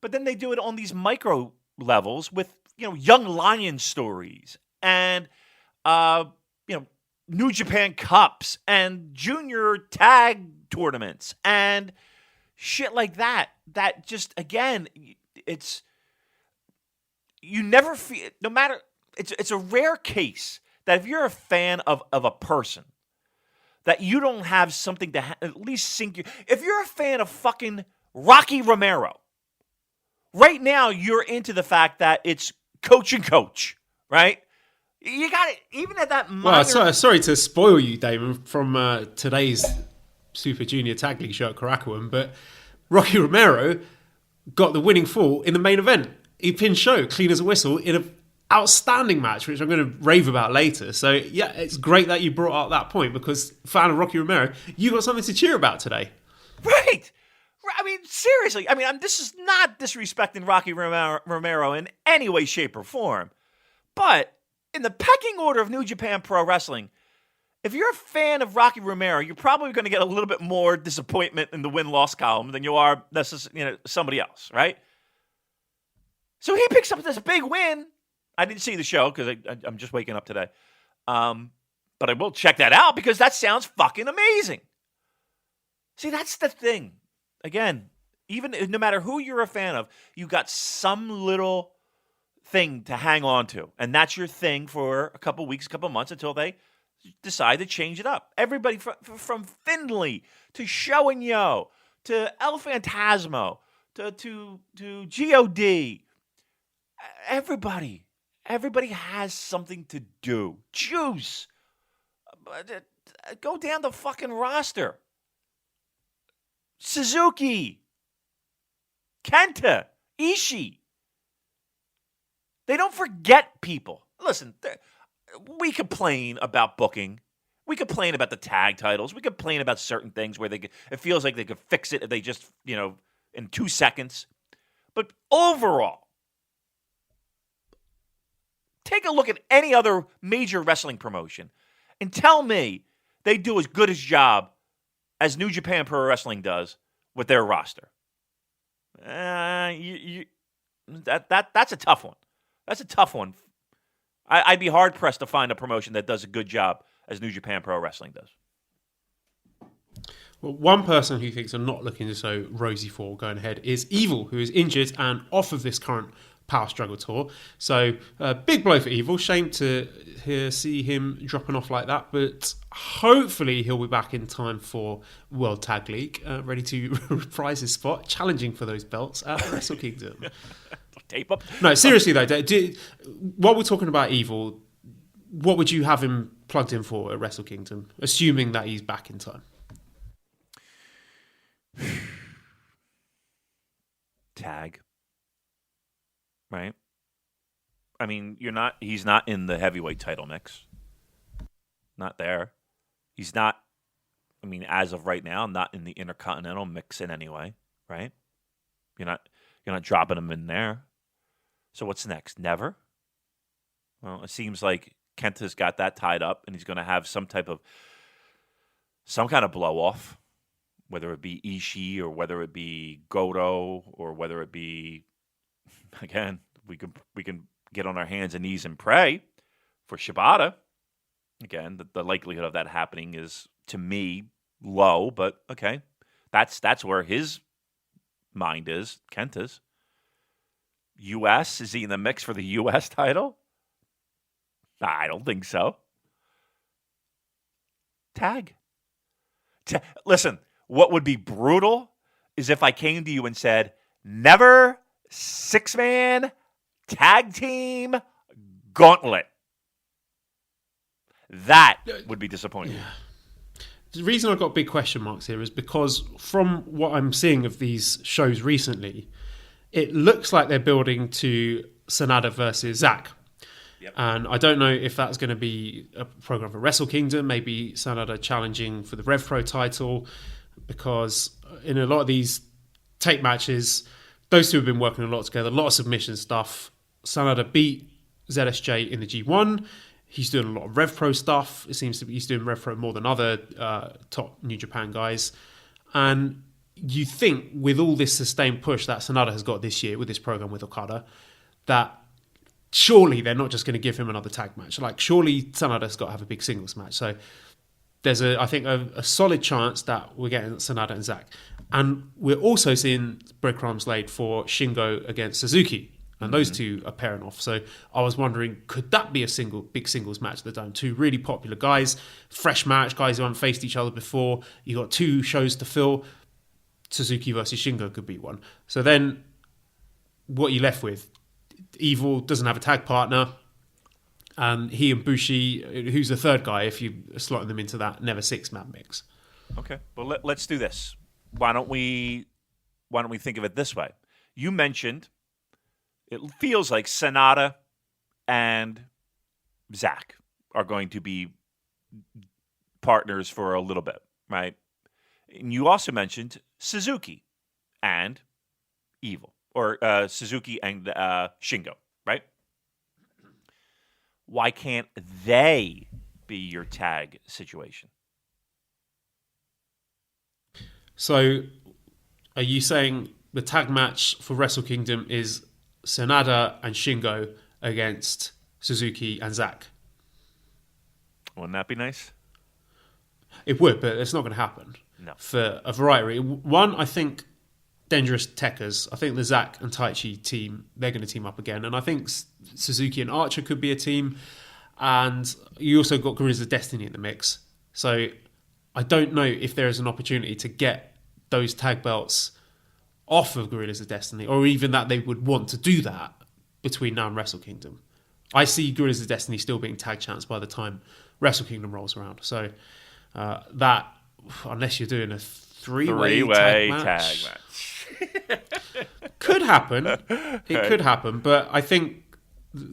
But then they do it on these micro levels with, young lion stories and, New Japan Cups and junior tag tournaments and shit like that. That just, again, you never feel, no matter, it's a rare case that if you're a fan of a person, that you don't have something to at least sink you. If you're a fan of fucking Rocky Romero, right now you're into the fact that it's coach and coach, right? You got it, even at that minor... Well, sorry to spoil you, Damon, from today's Super Junior Tag League show at Korakuen, but Rocky Romero got the winning fall in the main event. He pinned Show, clean as a whistle, in an outstanding match, which I'm going to rave about later. So, yeah, it's great that you brought up that point, because fan of Rocky Romero, you got something to cheer about today. Right. Seriously. This is not disrespecting Rocky Romero in any way, shape, or form. But in the pecking order of New Japan Pro Wrestling, if you're a fan of Rocky Romero, you're probably going to get a little bit more disappointment in the win-loss column than you are somebody else, right? So he picks up this big win. I didn't see the show because I'm just waking up today. But I will check that out because that sounds fucking amazing. See, that's the thing. Again, even no matter who you're a fan of, you got some little thing to hang on to. And that's your thing for a couple weeks, a couple months until they decide to change it up. Everybody from Finley to Show and Yo to El Phantasmo to God. Everybody has something to do. Juice. Go down the fucking roster. Suzuki. Kenta. Ishii. They don't forget people. Listen, we complain about booking. We complain about the tag titles. We complain about certain things where it feels like they could fix it if they just, in 2 seconds. But overall, take a look at any other major wrestling promotion and tell me they do as good a job as New Japan Pro Wrestling does with their roster. That's a tough one. That's a tough one. I'd be hard-pressed to find a promotion that does a good job as New Japan Pro Wrestling does. Well, one person who thinks are not looking so rosy for going ahead is Evil, who is injured and off of this current Power Struggle tour. So, big blow for Evil. Shame to see him dropping off like that, but hopefully he'll be back in time for World Tag League, ready to reprise his spot, challenging for those belts at Wrestle Kingdom. Tape up. No, seriously though, while we're talking about Evil, what would you have him plugged in for at Wrestle Kingdom, assuming that he's back in time? Tag. Right? He's not in the heavyweight title mix. Not there. He's not, as of right now, not in the Intercontinental mix in any way, right? You're not dropping him in there. So what's next? Never? Well, it seems like Kenta's got that tied up, and he's going to have some kind of blow off, whether it be Ishii or whether it be Goto or whether it be, again, we can get on our hands and knees and pray for Shibata. Again, the likelihood of that happening is, to me, low, but okay, that's where his mind is. Kenta's. U.S., is he in the mix for the U.S. title? I don't think so. Tag. Listen, what would be brutal is if I came to you and said, never 6-man tag team gauntlet. That would be disappointing. Yeah. The reason I've got big question marks here is because from what I'm seeing of these shows recently, it looks like they're building to Sanada versus Zack. Yep. And I don't know if that's going to be a program for Wrestle Kingdom, maybe Sanada challenging for the Rev Pro title, because in a lot of these tape matches, those two have been working a lot together, a lot of submission stuff. Sanada beat ZSJ in the G1. He's doing a lot of Rev Pro stuff. It seems to be he's doing Rev Pro more than other top New Japan guys. And you think with all this sustained push that Sanada has got this year with this program with Okada, that surely they're not just going to give him another tag match. Like, surely Sanada's got to have a big singles match. So there's I think a solid chance that we're getting Sanada and Zack. And we're also seeing breadcrumbs laid for Shingo against Suzuki. And those two are pairing off. So I was wondering, could that be a big singles match at the Dome? Two really popular guys, fresh match, guys who haven't faced each other before. You got two shows to fill. Suzuki versus Shingo could be one. So then what are you left with? Evil doesn't have a tag partner. And he and Bushi, who's the third guy if you slot them into that never 6-man mix? Okay. Well, let's do this. Why don't we think of it this way? You mentioned it feels like Sanada and Zack are going to be partners for a little bit, right? And you also mentioned Suzuki and Evil, or Suzuki and Shingo, right? Why can't they be your tag situation? So are you saying the tag match for Wrestle Kingdom is Sanada and Shingo against Suzuki and Zack? Wouldn't that be nice? It would, but it's not going to happen. No. For a variety. One, I think Dangerous Tekkers. I think the Zack and Taichi team, they're going to team up again. And I think Suzuki and Archer could be a team. And you also got Guerrillas of Destiny in the mix. So I don't know if there is an opportunity to get those tag belts off of Guerrillas of Destiny, or even that they would want to do that between now and Wrestle Kingdom. I see Guerrillas of Destiny still being tag champs by the time Wrestle Kingdom rolls around. So that, unless you're doing a three-way tag match. Could happen. It could happen, but I think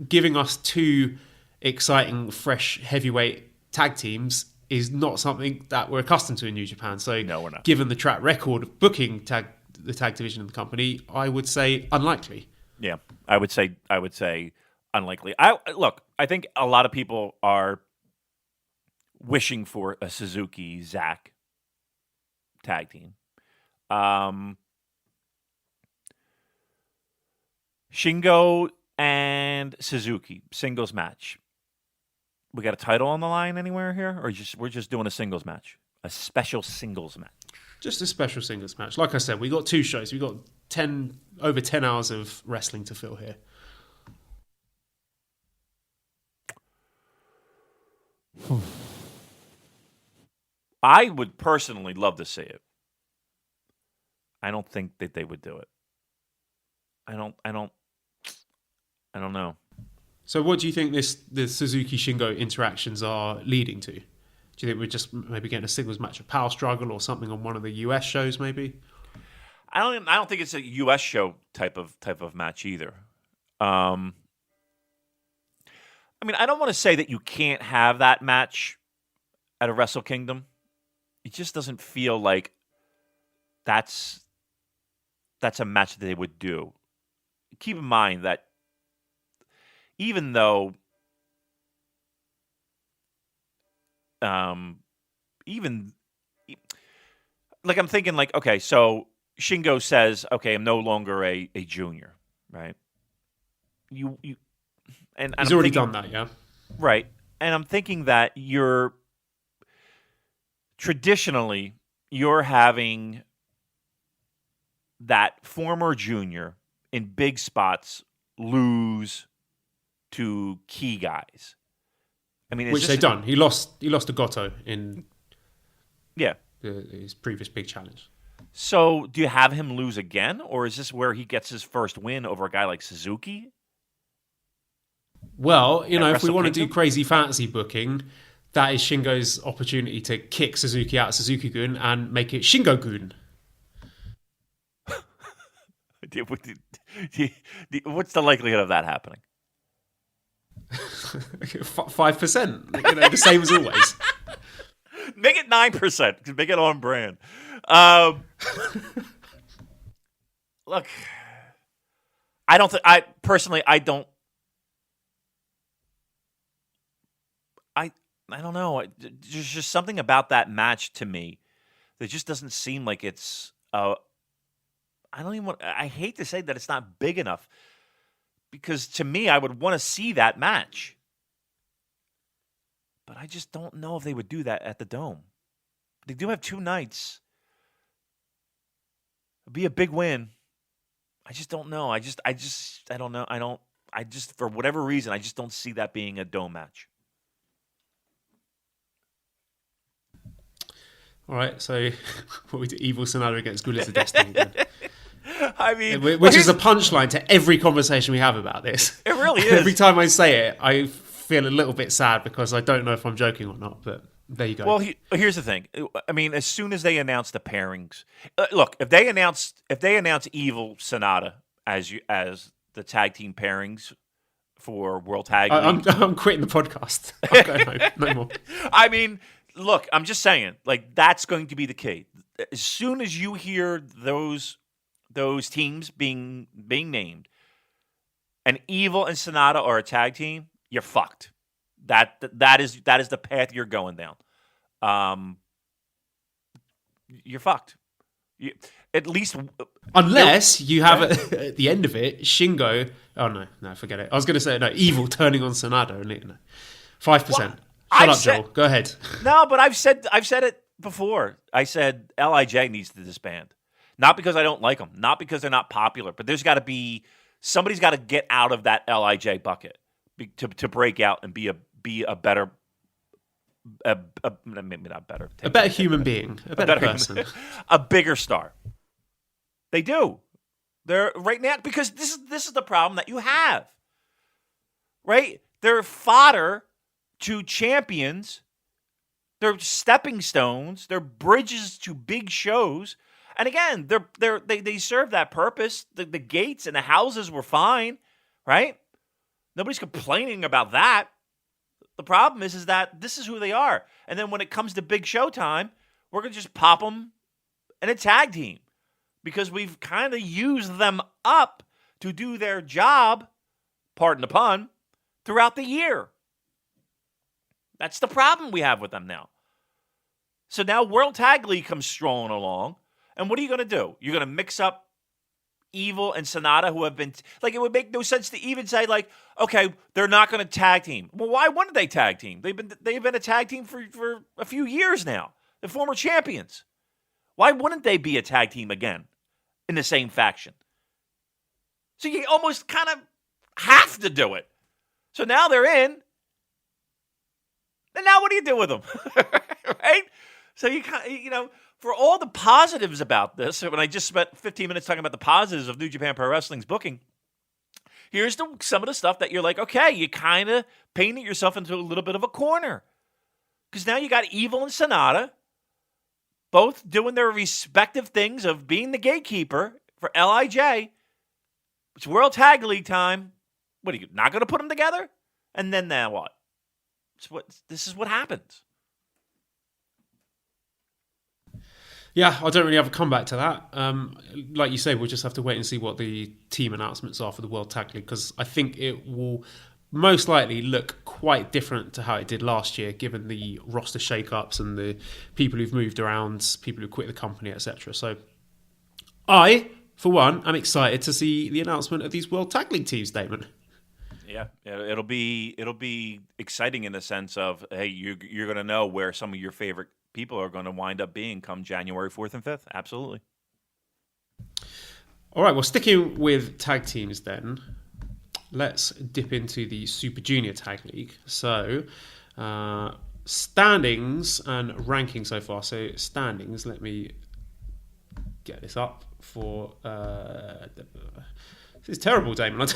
giving us two exciting, fresh, heavyweight tag teams is not something that we're accustomed to in New Japan. So, no, we're not. Given the track record of booking the tag division of the company, I would say unlikely. Yeah, I would say unlikely. I think a lot of people are wishing for a Suzuki Zack tag team. Shingo and Suzuki singles match. We got a title on the line anywhere here, or we're just doing a singles match, a special singles match? Just a special singles match. Like I said, we got two shows. We got over 10 hours of wrestling to fill here. I would personally love to see it. I don't think that they would do it. I don't know. So what do you think the Suzuki Shingo interactions are leading to? Do you think we're just maybe getting a singles match of Power Struggle or something on one of the US shows maybe? I don't think it's a US show type of match either. I mean, I don't want to say that you can't have that match at a Wrestle Kingdom. It just doesn't feel like that's a match that they would do. Keep in mind that even though even like I'm thinking like, okay, so Shingo says, okay, I'm no longer a junior, right? And He's I'm already thinking, done that, yeah. right? And I'm thinking that you're having that former junior in big spots lose to key guys. I mean, Which they've done. He lost to Goto in his previous big challenge. So do you have him lose again, or is this where he gets his first win over a guy like Suzuki? Well, if we Wrestle want to Kingdom? do crazy fantasy booking, that is Shingo's opportunity to kick Suzuki out of Suzuki-gun and make it Shingo-gun. What's the likelihood of that happening? 5%. The same as always. Make it 9%. Make it on brand. Look, I don't think. I personally, I don't. I don't know. There's just something about that match to me that just doesn't seem like it's. I don't even want. I hate to say that it's not big enough because to me, I would want to see that match. But I just don't know if they would do that at the Dome. They do have 2 nights. It'd be a big win. I just don't know. I don't know. For whatever reason, I just don't see that being a Dome match. All right, so what we do, Evil Sonata against Gulas of Destiny. I mean, which is a punchline to every conversation we have about this. It really is. Every time I say it, I feel a little bit sad because I don't know if I'm joking or not, but there you go. Well, here's the thing. I mean, as soon as they announce the pairings, look, if they announce Evil Sonata as the tag team pairings for World Tag League, I'm quitting the podcast. I'm going home. No more. I mean, look, I'm just saying, like that's going to be the key. As soon as you hear those teams being named, and Evil and Sonata are a tag team, you're fucked. That is the path you're going down. You're fucked. At least unless you have at the end of it Shingo. Oh no, forget it. I was going to say no. Evil turning on Sonata and 5%. Shut up, Joel. Go ahead. No, but I've said it before. I said LIJ needs to disband. Not because I don't like them, not because they're not popular, but there's got to be somebody's got to get out of that LIJ bucket to break out and be a better, maybe not better, a better human being, a better person, a bigger star. They do. They're right now because this is the problem that you have. Right? They're fodder to champions. They're stepping stones. They're bridges to big shows. And again, they serve that purpose. The gates and the houses were fine, right? Nobody's complaining about that. The problem is that this is who they are. And then when it comes to big show time, we're going to just pop them in a tag team because we've kind of used them up to do their job, pardon the pun, throughout the year. That's the problem we have with them now. So now World Tag League comes strolling along. And what are you going to do? You're going to mix up Evil and Sonata, who have been like, it would make no sense to even say like, okay, they're not going to tag team. Well, why wouldn't they tag team? They've been a tag team for a few years now. They're former champions. Why wouldn't they be a tag team again in the same faction? So you almost kind of have to do it. So now they're in. And now what do you do with them? Right? So you kind of, for all the positives about this, when I just spent 15 minutes talking about the positives of New Japan Pro Wrestling's booking, here's some of the stuff that you're like, okay, you kind of painted yourself into a little bit of a corner. Because now you got Evil and Sonata both doing their respective things of being the gatekeeper for LIJ. It's World Tag League time. What, are you not going to put them together? And then now what? This is what happens. Yeah, I don't really have a comeback to that. Like you say, we'll just have to wait and see what the team announcements are for the World Tag League because I think it will most likely look quite different to how it did last year, given the roster shake-ups and the people who've moved around, people who quit the company, etc. So I, for one, am excited to see the announcement of these World Tag League teams, Damon. Yeah, it'll be exciting in the sense of, hey, you're going to know where some of your favorite people are going to wind up being come January 4th and 5th. Absolutely. All right, well, sticking with tag teams then, let's dip into the Super Junior Tag League. So, standings and rankings so far. So, standings, let me get this up for... this is terrible, Damon.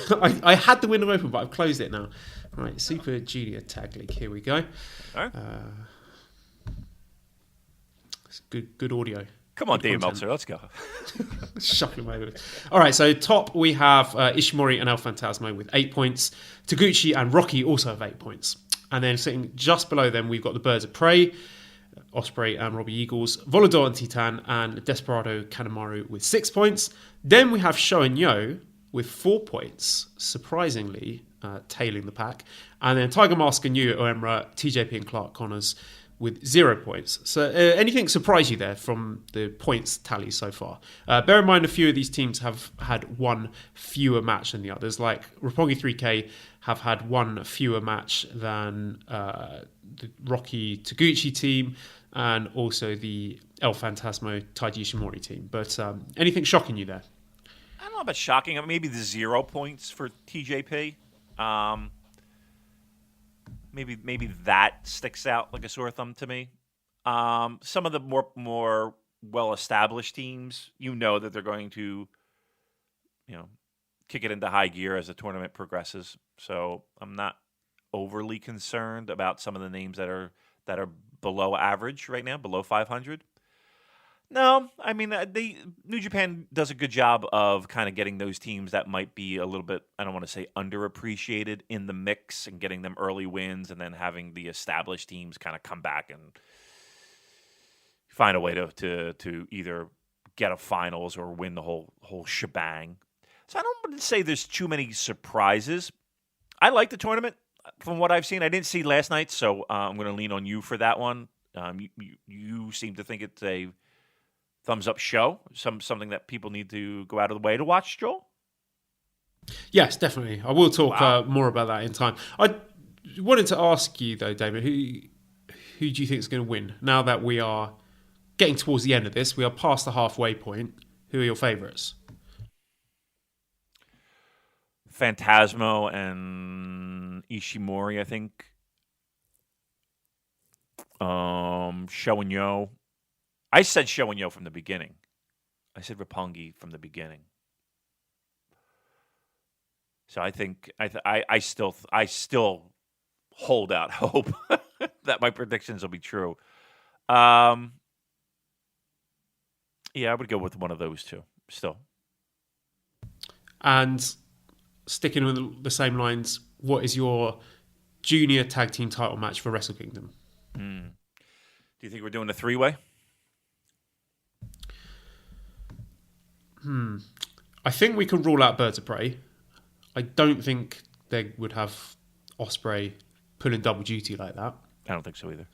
I had the window open, but I've closed it now. Right, Super Junior Tag League. Here we go. All right. It's good audio. Come on, Dave Meltzer, let's go. Shuffling my over. All right, so top we have Ishimori and El Phantasmo with 8 points. Taguchi and Rocky also have 8 points. And then sitting just below them, we've got the Birds of Prey, Ospreay and Robbie Eagles, Volador and Titan, and Desperado Kanemaru with 6 points. Then we have Sho and Yo with 4 points, surprisingly tailing the pack. And then Tiger Mask and Yu Oemura, TJP and Clark Connors with 0 points. So anything surprise you there from the points tally so far? Bear in mind a few of these teams have had one fewer match than the others, like Roppongi 3K have had one fewer match than the Rocky Taguchi team and also the El Phantasmo Taiji Ishimori team. But anything shocking you there? I don't know about shocking. Maybe the 0 points for TJP. Maybe that sticks out like a sore thumb to me. Some of the more well-established teams, that they're going to, kick it into high gear as the tournament progresses. So I'm not overly concerned about some of the names that are below average right now, below 500. No, I mean, New Japan does a good job of kind of getting those teams that might be a little bit, I don't want to say underappreciated, in the mix and getting them early wins and then having the established teams kind of come back and find a way to either get a finals or win the whole shebang. So I don't want to say there's too many surprises. I like the tournament from what I've seen. I didn't see last night, so I'm going to lean on you for that one. You seem to think it's a thumbs up show, something that people need to go out of the way to watch, Joel? Yes, definitely. I will talk more about that in time. I wanted to ask you though, David, who do you think is going to win? Now that we are getting towards the end of this, we are past the halfway point. Who are your favourites? Phantasmo and Ishimori, I think. Sho and Yo. I said Sho and Yo from the beginning. I said Roppongi from the beginning. So I think I still hold out hope that my predictions will be true. Yeah, I would go with one of those two still. And sticking with the same lines, what is your junior tag team title match for Wrestle Kingdom? Do you think we're doing a 3-way? I think we can rule out Birds of Prey. I don't think they would have Ospreay pulling double duty like that. I don't think so either.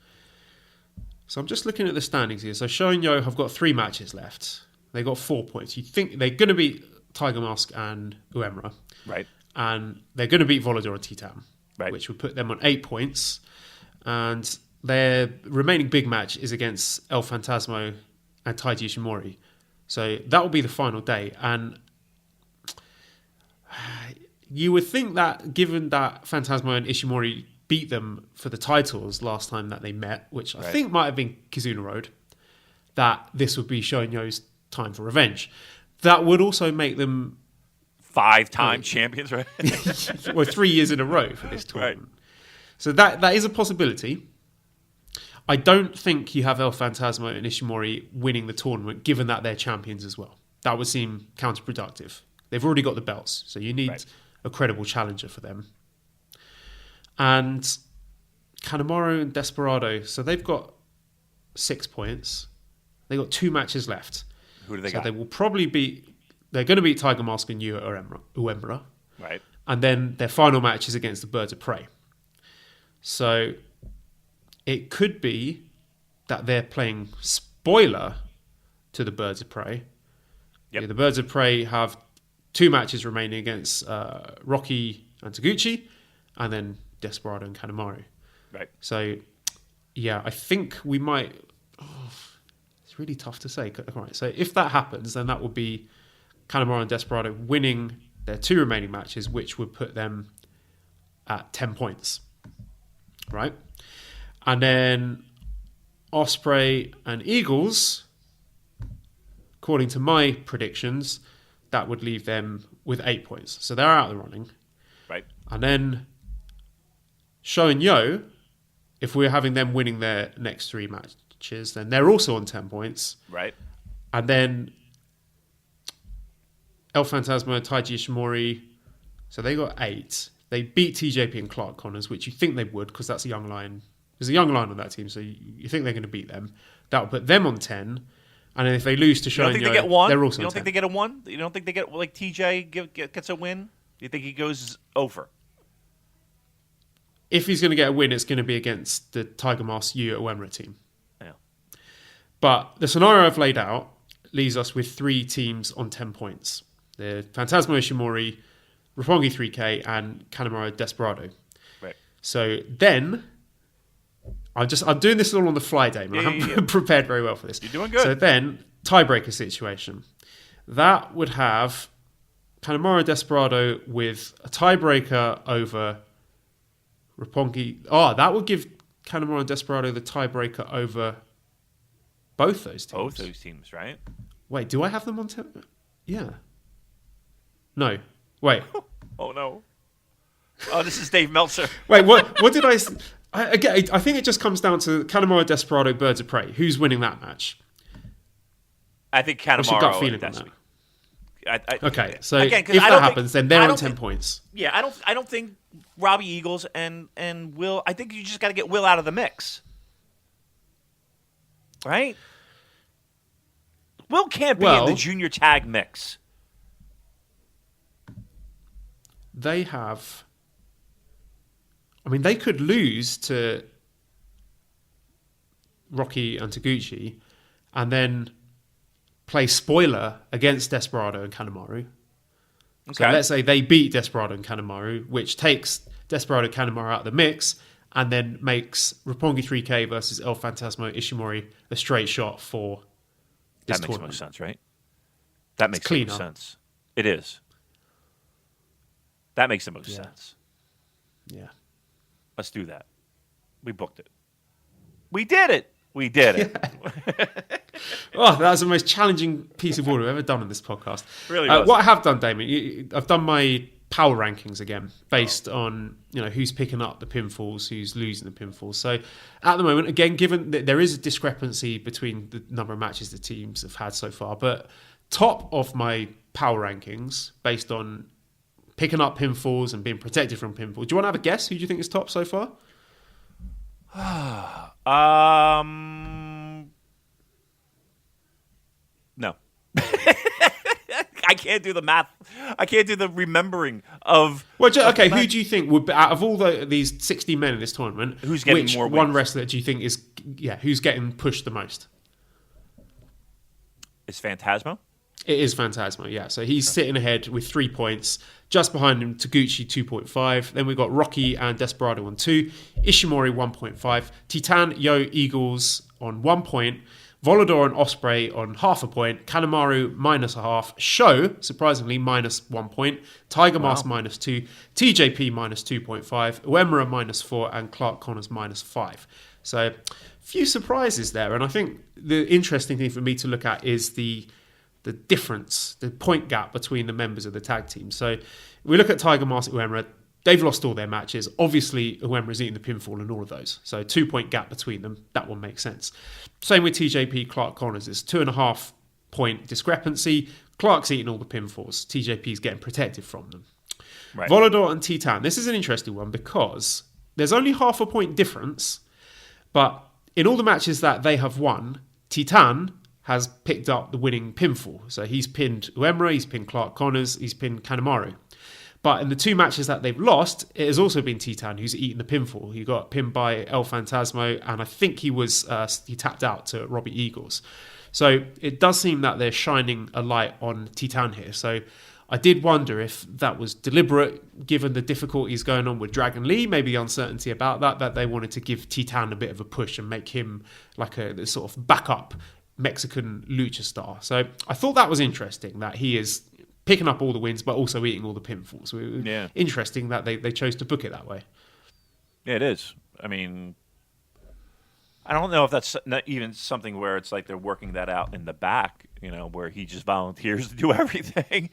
So I'm just looking at the standings here. So Sho and Yo have got 3 matches left. They got 4 points. You think they're going to beat Tiger Mask and Uemura. Right. And they're going to beat Volador and Titan. Right. Which would put them on 8 points. And their remaining big match is against El Phantasmo and Taiji Ishimori. So that will be the final day. And you would think that, given that Phantasmo and Ishimori beat them for the titles last time that they met, which I think might have been Kizuna Road, that this would be Sho and Yo's time for revenge. That would also make them 5-time champions, right? Well, 3 years in a row for this tournament. Right. So that is a possibility. I don't think you have El Phantasmo and Ishimori winning the tournament, given that they're champions as well. That would seem counterproductive. They've already got the belts, so you need a credible challenger for them. And Kanemaru and Desperado, so they've got 6 points. They've got 2 matches left. Who do they got? So they will probably beat... They're going to beat Tiger Mask and Yu Uemura. Right. and then their final match is against the Birds of Prey. So it could be that they're playing spoiler to the Birds of Prey. Yep. Yeah, the Birds of Prey have 2 matches remaining against Rocky and Taguchi, and then Desperado and Kanemaru. Right. So, yeah, I think we might... it's really tough to say. Right, so if that happens, then that would be Kanemaru and Desperado winning their 2 remaining matches, which would put them at 10 points. Right? And then Osprey and Eagles, according to my predictions, that would leave them with 8 points. So they're out of the running. Right. And then Sho and Yo, if we're having them winning their next 3 matches, then they're also on 10 points. Right. And then El Phantasmo and Taiji Ishimori, so they got 8. They beat TJP and Clark Connors, which you think they would because that's a young lion. There's a young lion on that team, so you think they're going to beat them. That will put them on 10. And then if they lose to Sho and Yo, they get 1? they're also You on don't think 10. they get a 1? You don't think they get, like, TJ gets a win? Do you think he goes over? If he's going to get a win, it's going to be against the Tiger Mask Yu Uemura team. Yeah. But the scenario I've laid out leaves us with 3 teams on 10 points. The Phantasmo Ishimori, Roppongi 3K, and Kanemaru Desperado. Right. So then, I'm doing this all on the fly, Damon. I haven't prepared very well for this. You're doing good. So then, tiebreaker situation. That would have Kanemaru Desperado with a tiebreaker over Roppongi. Oh, that would give Kanemaru Desperado the tiebreaker over both those teams. Both those teams, right? Wait, do I have them on 10? Yeah. No. Wait. Oh, no. Oh, this is Dave Meltzer. Wait, what did I... Again, I think it just comes down to Kanemaru Desperado, Birds of Prey. Who's winning that match? I think What's your gut Kanemaru feeling and on that? Desperado. Okay, so Again, if that happens, then they're on 10 points. Yeah, I don't think Robbie Eagles and Will. I think you just got to get Will out of the mix, right? Will can't be in the junior tag mix. They have... I mean, they could lose to Rocky and Taguchi and then play spoiler against Desperado and Kanemaru. Okay. So let's say they beat Desperado and Kanemaru, which takes Desperado and Kanemaru out of the mix and then makes Roppongi 3K versus El Phantasmo Ishimori a straight shot for this That makes tournament. most sense, right? That makes the most cleaner. sense. It is. That makes the most sense. Yeah. Let's do that. We booked it. We did it. We did it. Oh, that was the most challenging piece of work I've ever done on this podcast. Really was. What I have done, Damien, I've done my power rankings again based on who's picking up the pinfalls, who's losing the pinfalls. So at the moment, again, given that there is a discrepancy between the number of matches the teams have had so far, but top of my power rankings based on picking up pinfalls and being protected from pinfall. Do you want to have a guess? Who do you think is top so far? No. I can't do the math. I can't do the remembering of. Well, okay. Who do you think would be, out of all these 60 men in this tournament? Who's getting which more one wins? wrestler do you think is who's getting pushed the most? Is Phantasmo? It is Phantasmo, yeah. So he's sitting ahead with 3 points. Just behind him, Taguchi 2.5. Then we've got Rocky and Desperado on 2. Ishimori 1.5. Titan, Yo, Eagles on 1 point. Volador and Osprey on half a point. Kanemaru -0.5. Sho, surprisingly, -1 point. Tiger Mask -2. TJP -2.5. Uemura -4. And Clark Connors -5. So, few surprises there. And I think the interesting thing for me to look at is the difference, the point gap between the members of the tag team. So we look at Tiger Mask, Uemura. They've lost all their matches. Obviously, Uemura's eating the pinfall in all of those. So 2 point gap between them. That one makes sense. Same with TJP, Clark Connors. It's 2.5 point discrepancy. Clark's eating all the pinfalls. TJP's getting protected from them. Right. Volador and Titan. This is an interesting one because there's only half a point difference. But in all the matches that they have won, Titan has picked up the winning pinfall. So he's pinned Uemura, he's pinned Clark Connors, he's pinned Kanemaru. But in the 2 matches that they've lost, it has also been Titan who's eaten the pinfall. He got pinned by El Fantasmo, and I think he tapped out to Robbie Eagles. So it does seem that they're shining a light on Titan here. So I did wonder if that was deliberate, given the difficulties going on with Dragon Lee, maybe uncertainty about that they wanted to give Titan a bit of a push and make him like a sort of backup Mexican lucha star. So I thought that was interesting, that he is picking up all the wins but also eating all the pinfalls. So interesting that they chose to book it that way. Yeah, it is. I mean, I don't know if that's not even something where it's like they're working that out in the back, where he just volunteers to do everything.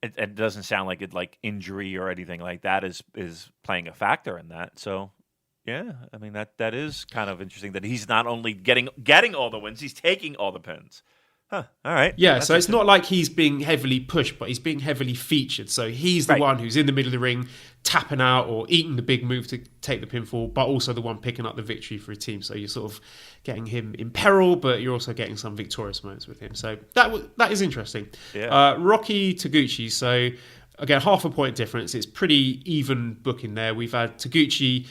It doesn't sound like injury or anything like that is playing a factor in that. So, yeah, I mean that is kind of interesting that he's not only getting all the wins, he's taking all the pins. Huh. All right. Yeah, so it's not like he's being heavily pushed, but he's being heavily featured. So he's the one who's in the middle of the ring, tapping out or eating the big move to take the pinfall, but also the one picking up the victory for a team. So you're sort of getting him in peril, but you're also getting some victorious moments with him. So that is interesting. Yeah. Rocky Taguchi. So again, half a point difference. It's pretty even booking there. We've had Taguchi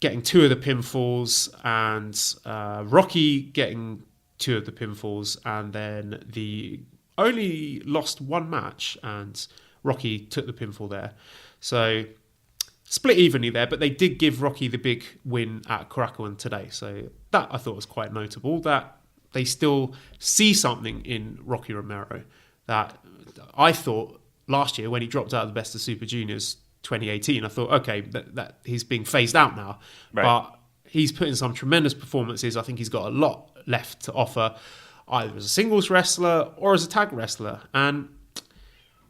getting 2 of the pinfalls and Rocky getting 2 of the pinfalls, and then the only lost 1 match, and Rocky took the pinfall there. So split evenly there, but they did give Rocky the big win at Korakuen today. So that I thought was quite notable, that they still see something in Rocky Romero that I thought last year when he dropped out of the Best of Super Juniors 2018, I thought, okay, that he's being phased out now. Right. But he's put in some tremendous performances. I think he's got a lot left to offer, either as a singles wrestler or as a tag wrestler. And,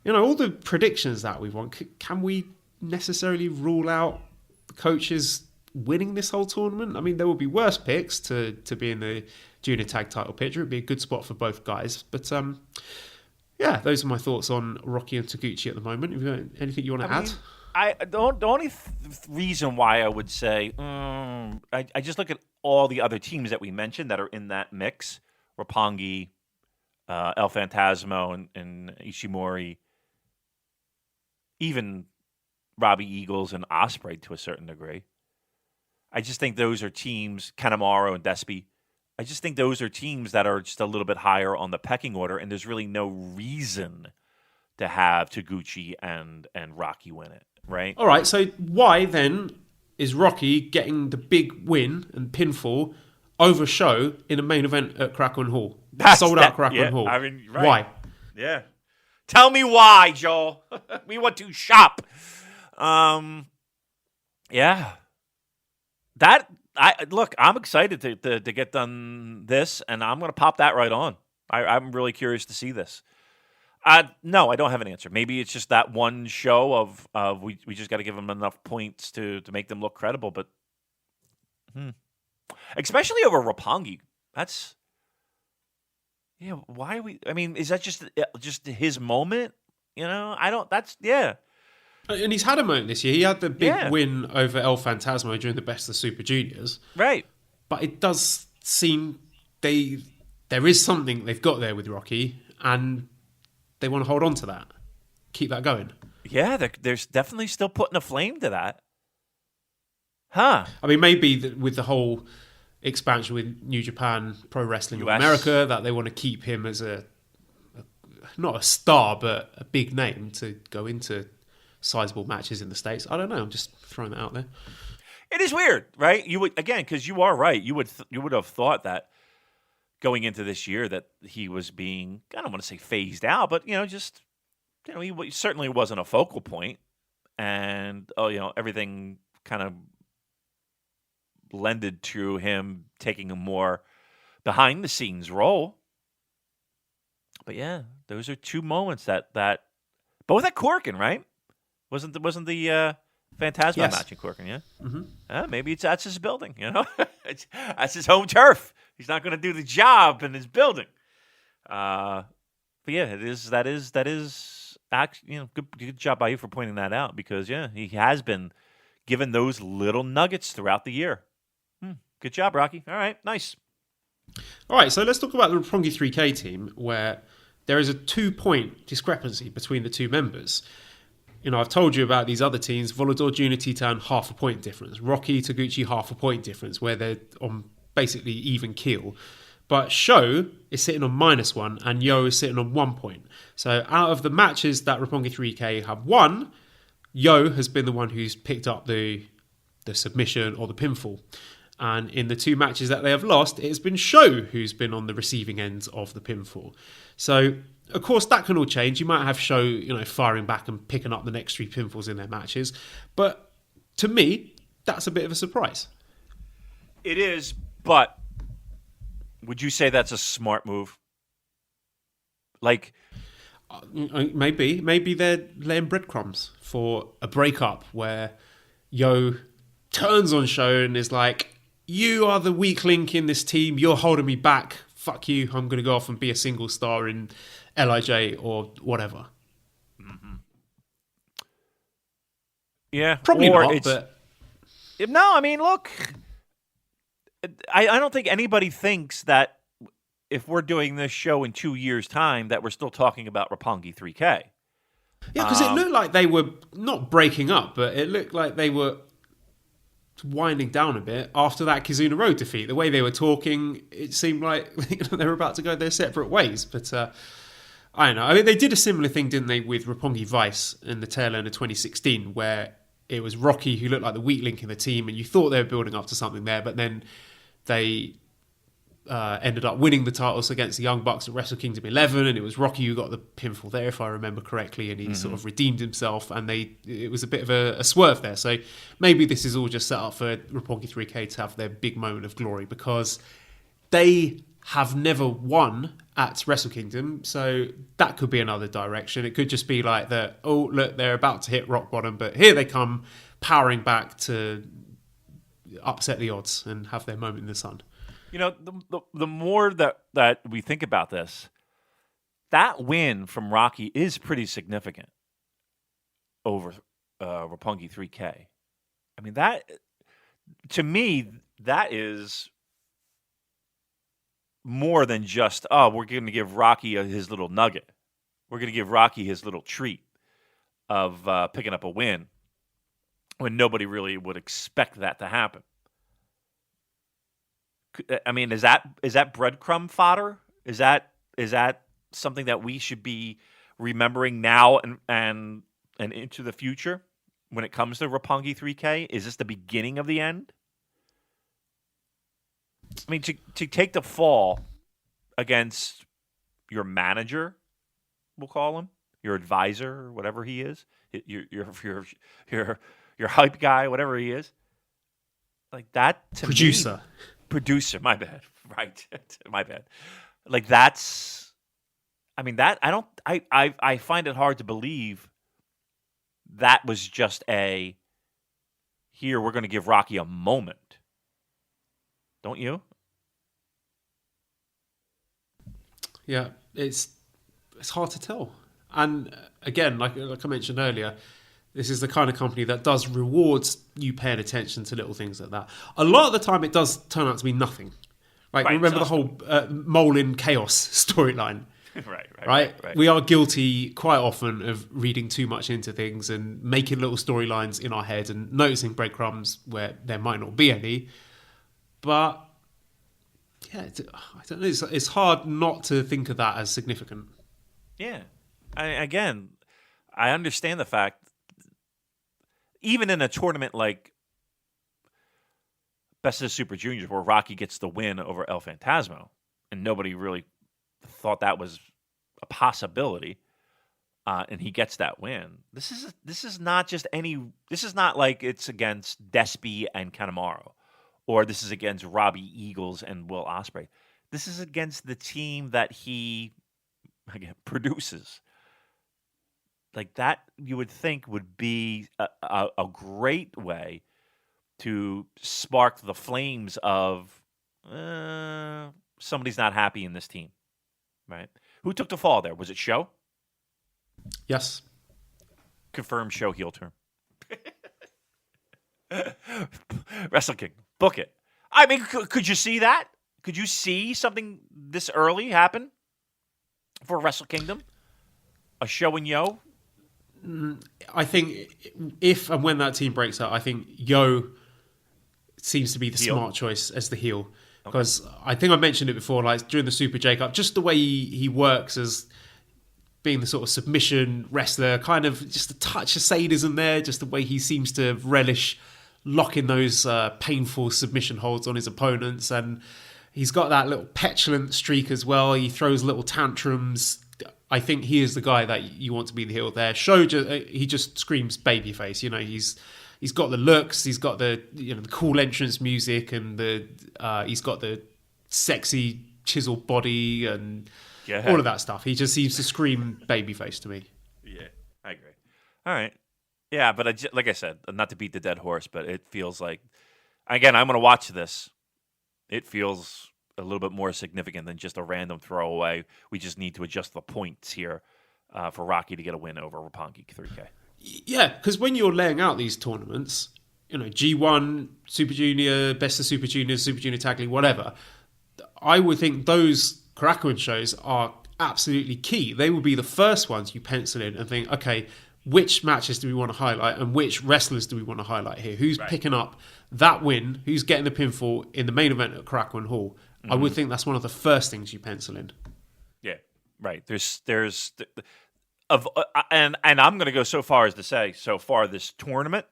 all the predictions that we've won, can we necessarily rule out coaches winning this whole tournament? I mean, there will be worse picks to be in the junior tag title picture. It'd be a good spot for both guys. But, yeah, those are my thoughts on Rocky and Taguchi at the moment. Have you got anything you want to add? The only reason why I would say I just look at all the other teams that we mentioned that are in that mix: Roppongi, El Fantasmo, and Ishimori, even Robbie Eagles and Ospreay to a certain degree. I just think those are teams, Kanemaru and Despy. I just think those are teams that are just a little bit higher on the pecking order, and there's really no reason to have Taguchi and Rocky win it. Right. All right. So why then is Rocky getting the big win and pinfall over Show in a main event at Korakuen Hall? Sold out Korakuen Hall. I mean, right. Why? Yeah. Tell me why, Joel. We want to shop. Yeah. I'm excited to get done this, and I'm going to pop that right on. I'm really curious to see this. No, I don't have an answer. Maybe it's just that one show of we just got to give them enough points to make them look credible. But especially over Roppongi, that's Why are we? I mean, is that just his moment? I don't. That's And he's had a moment this year. He had the big win over El Fantasmo during the Best of Super Juniors, right? But it does seem there is something they've got there with Rocky, and they want to hold on to that, keep that going. Yeah, there's definitely still putting a flame to that. Huh. I mean, maybe with the whole expansion with New Japan Pro Wrestling of America, that they want to keep him as not a star, but a big name to go into sizable matches in the States. I don't know. I'm just throwing that out there. It is weird, right? You would, again, because you are right. You would have thought that going into this year that he was being, I don't want to say phased out, but he certainly wasn't a focal point, and everything kind of lended to him taking a more behind the scenes role. But yeah, those are two moments that both at Corkin, right? Wasn't the Phantasma match in Corkin? Yeah. Mm-hmm. Maybe that's his building. That's his home turf. He's not going to do the job in his building. But yeah, that is actually good job by you for pointing that out, because he has been given those little nuggets throughout the year. Good job, Rocky. All right, nice. All right, so let's talk about the Roppongi 3K team, where there is a 2-point discrepancy between the two members. I've told you about these other teams. Volador, Junior Titan, half a point difference. Rocky, Taguchi, half a point difference, where they're on basically even keel. But Sho is sitting on -1 and Yo is sitting on 1 point. So out of the matches that Roppongi 3K have won, Yo has been the one who's picked up the submission or the pinfall. And in the 2 matches that they have lost, it has been Sho who's been on the receiving end of the pinfall. So, of course, that can all change. You might have Sho, firing back and picking up the next 3 pinfalls in their matches. But to me, that's a bit of a surprise. It is, but would you say that's a smart move? Like, maybe they're laying breadcrumbs for a breakup where Yo turns on Sho and is like, "You are the weak link in this team. You're holding me back. Fuck you. I'm going to go off and be a single star in LIJ or whatever." Mm-hmm. Yeah, probably not. But no, I mean, look, I don't think anybody thinks that if we're doing this show in 2 years' time that we're still talking about Roppongi 3K. Yeah, because it looked like they were not breaking up, but it looked like they were winding down a bit after that Kizuna Road defeat. The way they were talking, it seemed like they were about to go their separate ways. But I don't know. I mean, they did a similar thing, didn't they, with Roppongi Vice in the tail end of 2016, where it was Rocky who looked like the weak link in the team, and you thought they were building up to something there, but then they ended up winning the titles against the Young Bucks at Wrestle Kingdom 11, and it was Rocky who got the pinfall there, if I remember correctly, and he sort of redeemed himself, and it was a bit of a swerve there. So maybe this is all just set up for Roppongi 3K to have their big moment of glory, because they have never won at Wrestle Kingdom, so that could be another direction. It could just be like that, oh, look, they're about to hit rock bottom, but here they come, powering back to upset the odds and have their moment in the sun. The more that we think about this, that win from Rocky is pretty significant over Roppongi 3K. I mean, that, to me, that is more than just, we're going to give Rocky his little nugget. We're going to give Rocky his little treat of picking up a win when nobody really would expect that to happen. I mean, is that breadcrumb fodder? Is that something that we should be remembering now and into the future when it comes to Roppongi 3K? Is this the beginning of the end? I mean, to take the fall against your manager, we'll call him, your advisor, or whatever he is, your hype guy, whatever he is, like that to producer. Producer, my bad. Right. My bad. Like that's, I mean, that I find it hard to believe that was just here, we're going to give Rocky a moment. Don't you? Yeah, it's hard to tell. And again, like I mentioned earlier, this is the kind of company that does rewards you paying attention to little things like that. A lot of the time, it does turn out to be nothing. Like, remember the whole Molin Chaos storyline? Right? We are guilty quite often of reading too much into things and making little storylines in our head and noticing breadcrumbs where there might not be any. But, yeah, I don't know. It's hard not to think of that as significant. Yeah. I understand the fact, even in a tournament like Best of the Super Juniors, where Rocky gets the win over El Phantasmo, and nobody really thought that was a possibility, and he gets that win. This is not just any. This is not like it's against Despy and Kanemaru, or this is against Robbie Eagles and Will Ospreay. This is against the team that he produces. Like that, you would think would be a great way to spark the flames of somebody's not happy in this team, right? Who took the fall there? Was it Sho? Yes. Confirmed Sho heel turn. Wrestle King, book it. I mean, could you see that? Could you see something this early happen? for Wrestle Kingdom? A Show and Yo? I think if and when that team breaks up, I think Yo seems to be the smart choice as the heel. Because I think I mentioned it before, like during the Super J-Cup, just the way he works as being the sort of submission wrestler, kind of just a touch of sadism there, just the way he seems to relish locking those painful submission holds on his opponents. And he's got that little petulant streak as well. He throws little tantrums. I think he is the guy that you want to be the heel there. He just screams babyface. You know, he's got the looks, he's got the the cool entrance music, and he's got the sexy chiseled body and all of that stuff. He just seems to scream babyface to me. Yeah, I agree. All right. Yeah, but like I said, not to beat the dead horse, but it feels like, again, I'm going to watch this. It feels a little bit more significant than just a random throwaway. We just need to adjust the points here for Rocky to get a win over Roppongi 3K. Yeah, because when you're laying out these tournaments, G1, Super Junior, Best of Super Junior, Super Junior Tag League, whatever, I would think those Korakuen shows are absolutely key. They will be the first ones you pencil in and think, okay, which matches do we want to highlight and which wrestlers do we want to highlight here? Who's picking up that win? Who's getting the pinfall in the main event at Korakuen Hall? Mm-hmm. I would think that's one of the first things you pencil in. Yeah, right. And I'm going to go so far as to say, so far this tournament,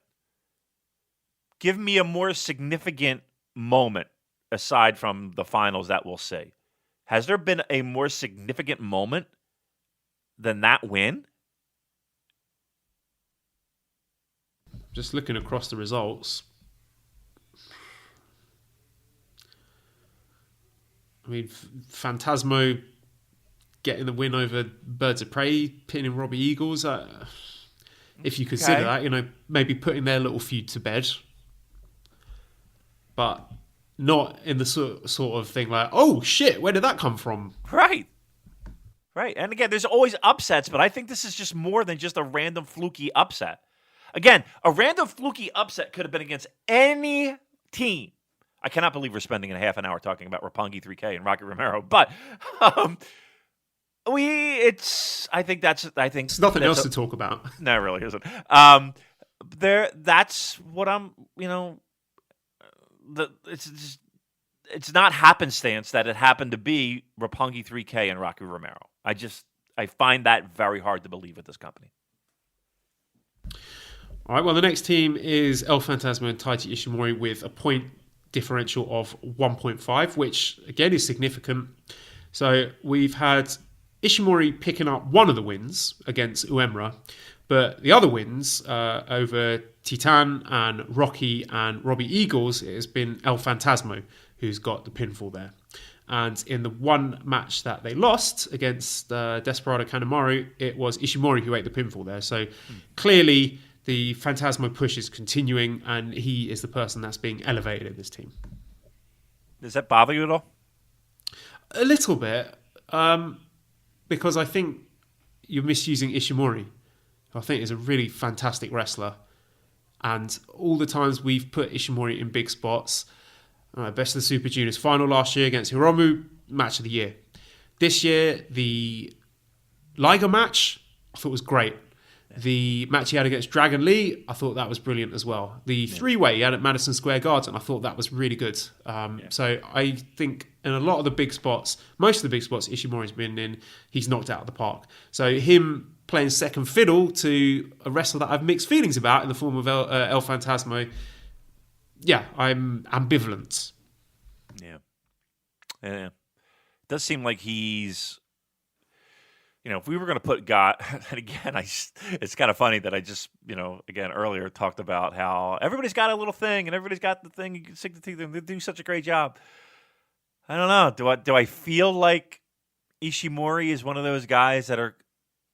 give me a more significant moment aside from the finals that we'll see. Has there been a more significant moment than that win? Just looking across the results, I mean, Phantasmo getting the win over Birds of Prey, pinning Robbie Eagles. If you consider that, maybe putting their little feud to bed, but not in the sort of thing like, oh shit, where did that come from? Right. And again, there's always upsets, but I think this is just more than just a random fluky upset. Again, a random fluky upset could have been against any team. I cannot believe we're spending a half an hour talking about Roppongi 3K and Rocky Romero, but it's nothing else to talk about. No, it really isn't. That's what I'm, it's not happenstance that it happened to be Roppongi 3K and Rocky Romero. I find that very hard to believe with this company. All right, well, the next team is El Phantasmo and Taiji Ishimori with a point differential of 1.5, which, again, is significant. So we've had Ishimori picking up one of the wins against Uemura, but the other wins over Titan and Rocky and Robbie Eagles, it has been El Phantasmo who's got the pinfall there. And in the one match that they lost against Desperado Kanemaru, it was Ishimori who ate the pinfall there. So clearly the Phantasmo push is continuing, and he is the person that's being elevated in this team. Does that bother you at all? A little bit, because I think you're misusing Ishimori, who I think is a really fantastic wrestler. And all the times we've put Ishimori in big spots, Best of the Super Juniors final last year against Hiromu, match of the year. This year, the Liger match, I thought was great. The match he had against Dragon Lee, I thought that was brilliant as well. The three-way he had at Madison Square Garden, I thought that was really good. So I think in a lot of the big spots, most of the big spots Ishimori's been in, he's knocked out of the park. So him playing second fiddle to a wrestler that I have mixed feelings about in the form of El Phantasmo, I'm ambivalent. Yeah. It does seem like he's... if we were going to put God, and again, it's kind of funny that I just, again, earlier talked about how everybody's got a little thing and everybody's got the thing you can sink the teeth in. They do such a great job. I don't know. Do I feel like Ishimori is one of those guys that are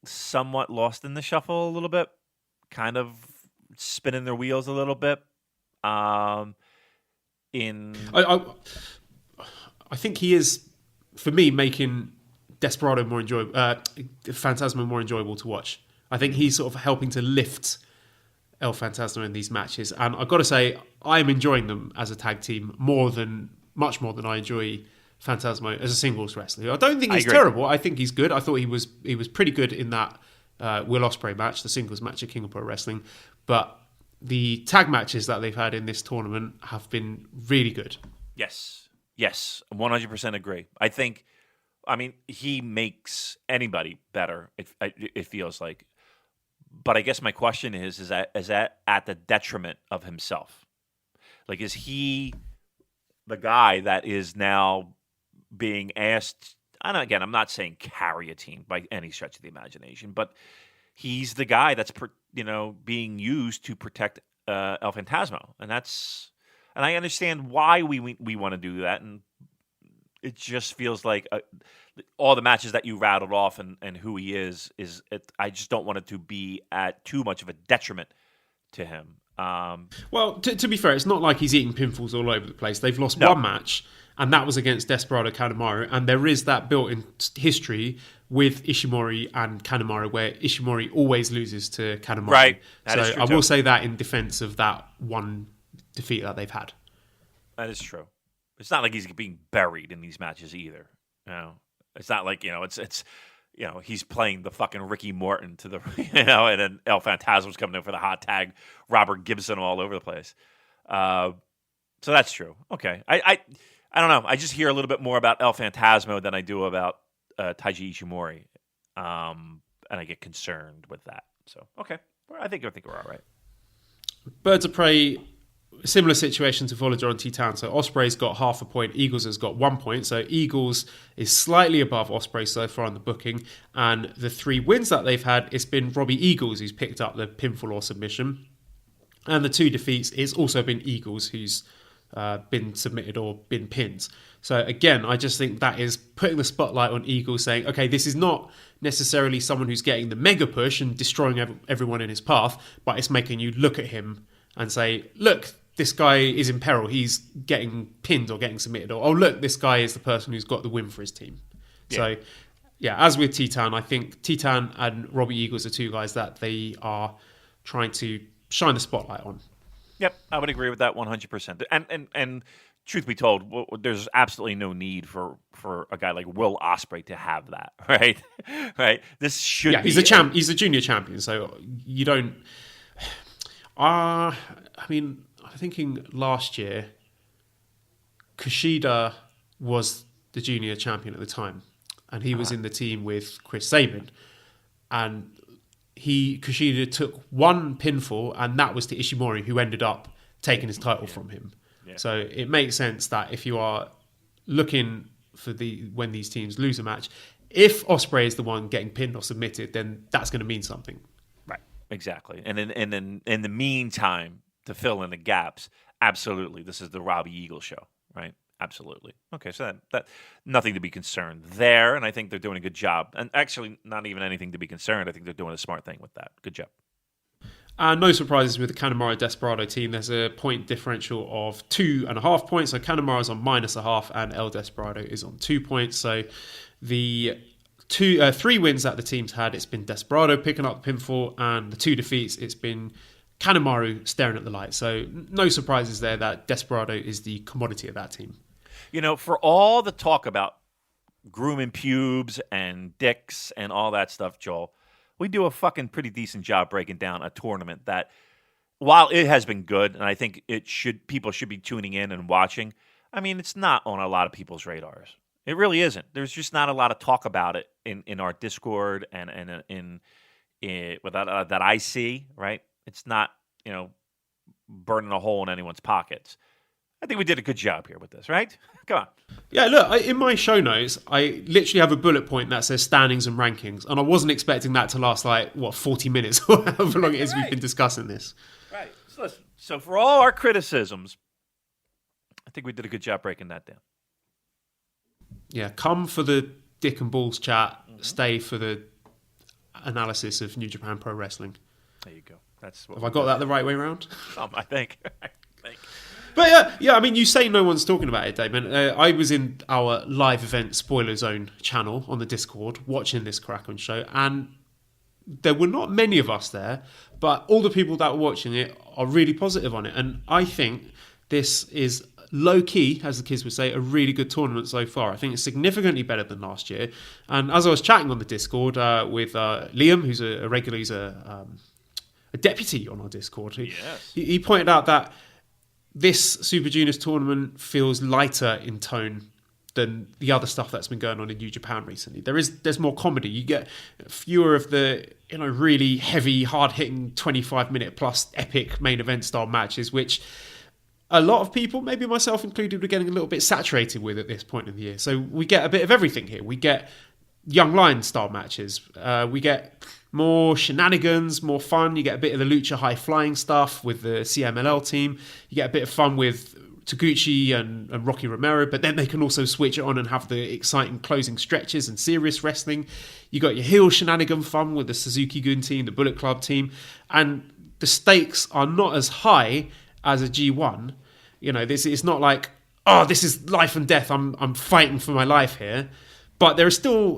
somewhat lost in the shuffle a little bit, kind of spinning their wheels a little bit? I think he is, for me, making Desperado more enjoyable, Phantasmo more enjoyable to watch. I think he's sort of helping to lift El Phantasmo in these matches, and I've got to say, I'm enjoying them as a tag team much more than I enjoy Phantasmo as a singles wrestler. I don't think he's terrible. I think he's good. I thought he was pretty good in that Will Ospreay match, the singles match at King of Pro Wrestling. But the tag matches that they've had in this tournament have been really good. Yes, 100% agree. I mean, he makes anybody better. It feels like, but I guess my question is that at the detriment of himself? Like, is he the guy that is now being asked? And again, I'm not saying carry a team by any stretch of the imagination, but he's the guy that's being used to protect El Phantasmo, and I understand why we want to do that, and it just feels like all the matches that you rattled off and who he is I just don't want it to be at too much of a detriment to him. Well, to be fair, it's not like he's eating pinfalls all over the place. They've lost one match, and that was against Desperado Kanemaru, and there is that built-in history with Ishimori and Kanemaru where Ishimori always loses to Kanemaru. Right. So I will say that in defense of that one defeat that they've had. That is true. It's not like he's being buried in these matches either. It's not like it's he's playing the fucking Ricky Morton to the and then El Phantasmo's coming in for the hot tag, Robert Gibson all over the place. So that's true. Okay, I don't know. I just hear a little bit more about El Phantasmo than I do about Taiji Ishimori, and I get concerned with that. So okay, I think we're all right. Birds of Prey. Similar situation to Volador and Titan. So Ospreay's got half a point. Eagles has got 1 point. So Eagles is slightly above Ospreay so far in the booking. And the 3 wins that they've had, it's been Robbie Eagles who's picked up the pinfall or submission. And the 2 defeats, it's also been Eagles who's been submitted or been pinned. So again, I just think that is putting the spotlight on Eagles, saying, okay, this is not necessarily someone who's getting the mega push and destroying everyone in his path, but it's making you look at him and say, look, this guy is in peril. He's getting pinned or getting submitted. Or, oh, look, this guy is the person who's got the win for his team. Yeah. So, yeah, as with Titan, I think Titan and Robbie Eagles are 2 guys that they are trying to shine the spotlight on. Yep, I would agree with that 100%. And truth be told, there's absolutely no need for a guy like Will Ospreay to have that, right? Right? This should be... He's a champ. He's a junior champion, so you don't... I mean... I'm thinking last year, Kushida was the junior champion at the time, and he was in the team with Chris Sabin, and Kushida took 1 pinfall, and that was to Ishimori, who ended up taking his title from him. Yeah. So it makes sense that if you are looking for when these teams lose a match, if Ospreay is the one getting pinned or submitted, then that's going to mean something. Right, exactly. And then in the meantime, to fill in the gaps, absolutely, this is the Robbie Eagle show, right? Absolutely. Okay, so that nothing to be concerned there, and I think they're doing a good job. And actually, not even anything to be concerned. I think they're doing a smart thing with that. Good job. No surprises with the Kanemaru Desperado team. There's a point differential of 2.5 points. So Kanemaru's on -0.5, and El Desperado is on 2 points. So the 3 wins that the team's had, it's been Desperado picking up the pinfall, and the 2 defeats, it's been Kanemaru staring at the light. So no surprises there that Desperado is the commodity of that team. For all the talk about grooming pubes and dicks and all that stuff, Joel, we do a fucking pretty decent job breaking down a tournament that, while it has been good, and I think people should be tuning in and watching, I mean, it's not on a lot of people's radars. It really isn't. There's just not a lot of talk about it in our Discord and that I see, right? It's not, burning a hole in anyone's pockets. I think we did a good job here with this, right? Come on. Yeah, look, in my show notes, I literally have a bullet point that says standings and rankings, and I wasn't expecting that to last 40 minutes or however long it is we've been discussing this. Right. So for all our criticisms, I think we did a good job breaking that down. Yeah, come for the dick and balls chat, stay for the analysis of New Japan Pro Wrestling. There you go. Have I got that the right way around? I think. But yeah, I mean, you say no one's talking about it, Damon. I was in our live event Spoiler Zone channel on the Discord watching this Kraken show, and there were not many of us there, but all the people that were watching it are really positive on it. And I think this is low-key, as the kids would say, a really good tournament so far. I think it's significantly better than last year. And as I was chatting on the Discord with Liam, who's a regular, he's a deputy on our Discord, he pointed out that this Super Juniors tournament feels lighter in tone than the other stuff that's been going on in New Japan recently. There's more comedy. You get fewer of the really heavy, hard-hitting 25-minute plus epic main event style matches, which a lot of people, maybe myself included, were getting a little bit saturated with at this point in the year. So we get a bit of everything here. We get Young Lion style matches. We get more shenanigans, more fun. You get a bit of the Lucha high flying stuff with the CMLL team. You get a bit of fun with Taguchi and Rocky Romero, but then they can also switch it on and have the exciting closing stretches and serious wrestling. You got your heel shenanigan fun with the Suzuki Gun team, the Bullet Club team, and the stakes are not as high as a G1. This is not like, oh, this is life and death. I'm fighting for my life here. But it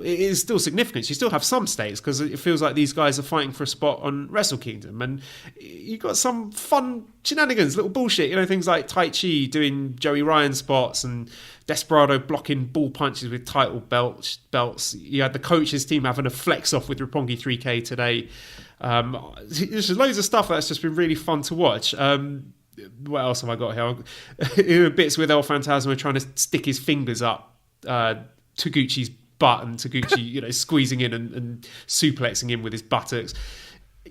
is still significant. You still have some stakes because it feels like these guys are fighting for a spot on Wrestle Kingdom. And you got some fun shenanigans, little bullshit. Things like Tai Chi doing Joey Ryan spots and Desperado blocking ball punches with title belts. You had the coaches team having a flex off with Roppongi 3K today. There's loads of stuff that's just been really fun to watch. What else have I got here? Bits with El Phantasmo trying to stick his fingers up Taguchi's butt and Taguchi, squeezing in and suplexing him with his buttocks.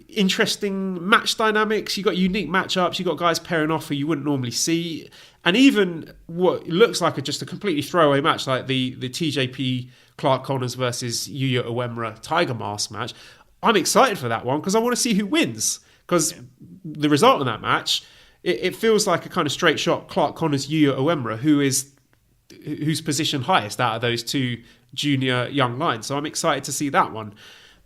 Interesting match dynamics. You got unique matchups. You got guys pairing off who you wouldn't normally see, and even what looks like just a completely throwaway match, like the TJP Clark Connors versus Yuya Uemura Tiger Mask match. I'm excited for that one because I want to see who wins. Because the result of that match, it feels like a kind of straight shot. Clark Connors, Yuya Uemura, who's positioned highest out of those two junior young lions. So I'm excited to see that one.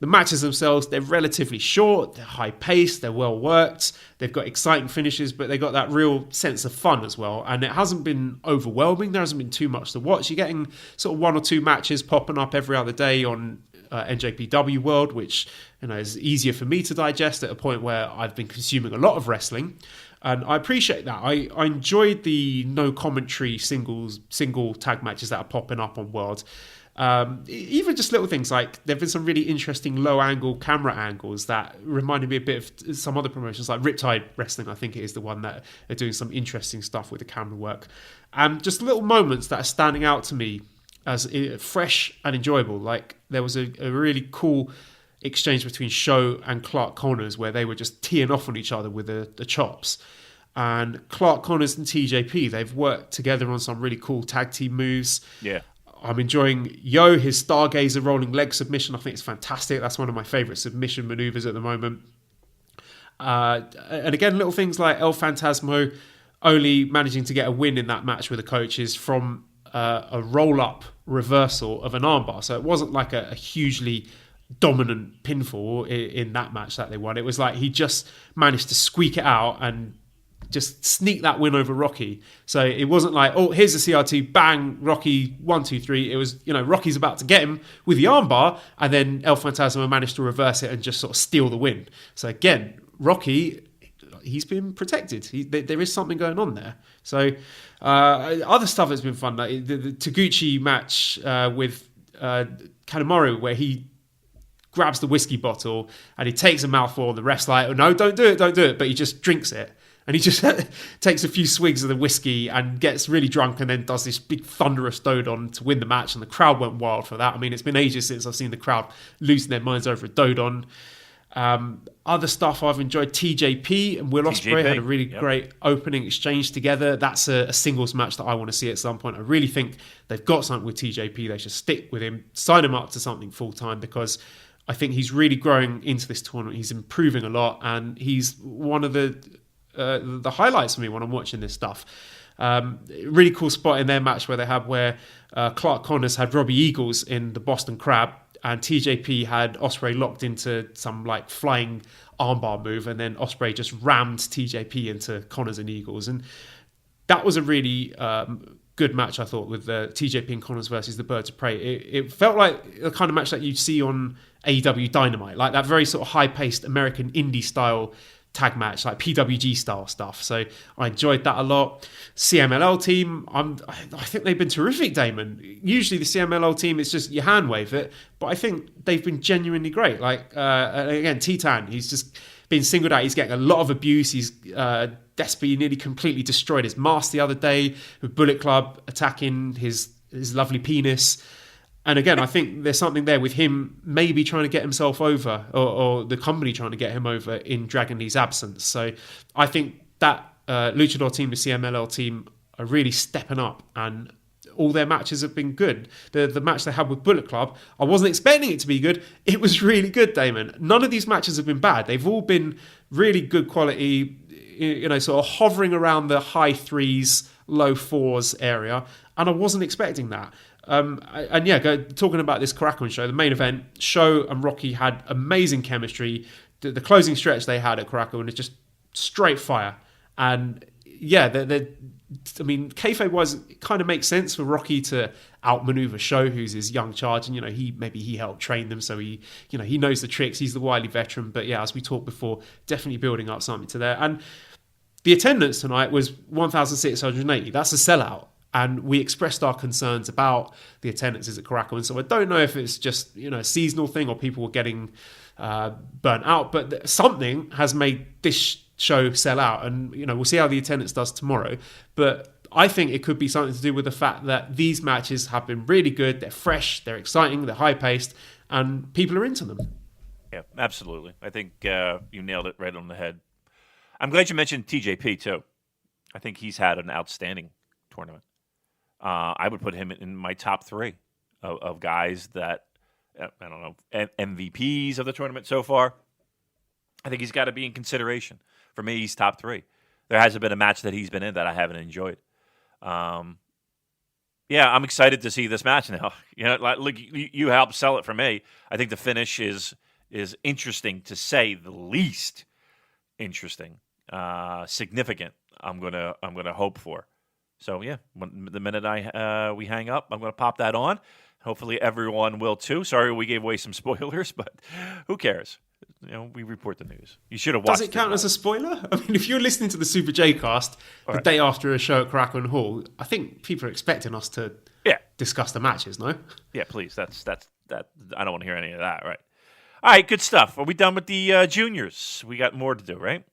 The matches themselves, they're relatively short, they're high paced, they're well worked, they've got exciting finishes, but they've got that real sense of fun as well. And it hasn't been overwhelming, there hasn't been too much to watch. You're getting sort of one or two matches popping up every other day on NJPW World, which is easier for me to digest at a point where I've been consuming a lot of wrestling. And I appreciate that. I enjoyed the no commentary single tag matches that are popping up on World. Even just little things like there have been some really interesting low angle camera angles that reminded me a bit of some other promotions like Riptide Wrestling. I think it is the one that are doing some interesting stuff with the camera work. And just little moments that are standing out to me as fresh and enjoyable. Like there was a really cool exchange between Sho and Clark Connors where they were just teeing off on each other with the chops. And Clark Connors and TJP, they've worked together on some really cool tag team moves. Yeah. I'm enjoying his Stargazer rolling leg submission. I think it's fantastic. That's one of my favourite submission manoeuvres at the moment. And again, little things like El Phantasmo only managing to get a win in that match with the coaches from a roll-up reversal of an armbar. So it wasn't like a hugely dominant pinfall in that match that they won. It was like he just managed to squeak it out and just sneak that win over Rocky. So it wasn't like, oh, here's the CRT, bang, Rocky, 1, 2, 3. It was, Rocky's about to get him with the armbar, and then El Phantasmo managed to reverse it and just sort of steal the win. So again, Rocky, he's been protected. There is something going on there. So other stuff has been fun, like the Taguchi match with Kanemaru, where he grabs the whiskey bottle and he takes a mouthful and the ref's like, oh, no, don't do it. But he just drinks it. And he just takes a few swigs of the whiskey and gets really drunk and then does this big thunderous Dodon to win the match. And the crowd went wild for that. I mean, it's been ages since I've seen the crowd losing their minds over a Dodon. Other stuff I've enjoyed, TJP and Will Ospreay had a really great opening exchange together. That's a singles match that I want to see at some point. I really think they've got something with TJP. They should stick with him, sign him up to something full-time, because I think he's really growing into this tournament. He's improving a lot, and he's one of the highlights for me when I'm watching this stuff. Really cool spot in their match where Clark Connors had Robbie Eagles in the Boston Crab, and TJP had Ospreay locked into some like flying armbar move, and then Ospreay just rammed TJP into Connors and Eagles. And that was a really good match, I thought, with TJP and Connors versus the Birds of Prey. It felt like the kind of match that you'd see on AEW Dynamite, like that very sort of high-paced American indie style tag match, like PWG style stuff. So I enjoyed that a lot. CMLL team, I think they've been terrific, Damon. Usually the CMLL team, it's just you hand wave it, but I think they've been genuinely great. Like, again, Titan, he's just been singled out. He's getting a lot of abuse. He's desperately, nearly completely destroyed his mask the other day with Bullet Club attacking his lovely penis. And again, I think there's something there with him maybe trying to get himself over, or the company trying to get him over in Dragon Lee's absence. So I think that Luchador team, the CMLL team, are really stepping up, and all their matches have been good. The match they had with Bullet Club, I wasn't expecting it to be good. It was really good, Damon. None of these matches have been bad. They've all been really good quality, sort of hovering around the high 3s, low 4s area. And I wasn't expecting that. Talking about this Korakuen show, the main event, Sho and Rocky had amazing chemistry. The closing stretch they had at Korakuen is just straight fire. And yeah, kayfabe wise, it kind of makes sense for Rocky to outmaneuver Sho, who's his young charge, and he helped train them, so he knows the tricks. He's the wily veteran. But yeah, as we talked before, definitely building up something to there. And the attendance tonight was 1,680. That's a sellout. And we expressed our concerns about the attendances at Korakuen. So I don't know if it's just a seasonal thing or people were getting burnt out, but something has made this show sell out. And we'll see how the attendance does tomorrow. But I think it could be something to do with the fact that these matches have been really good. They're fresh, they're exciting, they're high paced, and people are into them. Yeah, absolutely. I think you nailed it right on the head. I'm glad you mentioned TJP too. I think he's had an outstanding tournament. I would put him in my top 3 of guys that, I don't know, MVPs of the tournament so far. I think he's got to be in consideration. For me, he's top 3. There hasn't been a match that he's been in that I haven't enjoyed. I'm excited to see this match now. Look, you helped sell it for me. I think the finish is interesting, to say the least. Interesting, significant. I'm gonna hope for. So yeah, the minute we hang up, I'm going to pop that on. Hopefully everyone will too. Sorry we gave away some spoilers, but who cares? We report the news. You should have watched it. Does it count as a spoiler? I mean, if you're listening to the Super J cast the day after a show at Korakuen Hall, I think people are expecting us to discuss the matches, no? Yeah, please. That's I don't want to hear any of that, right? All right, good stuff. Are we done with the juniors? We got more to do, right?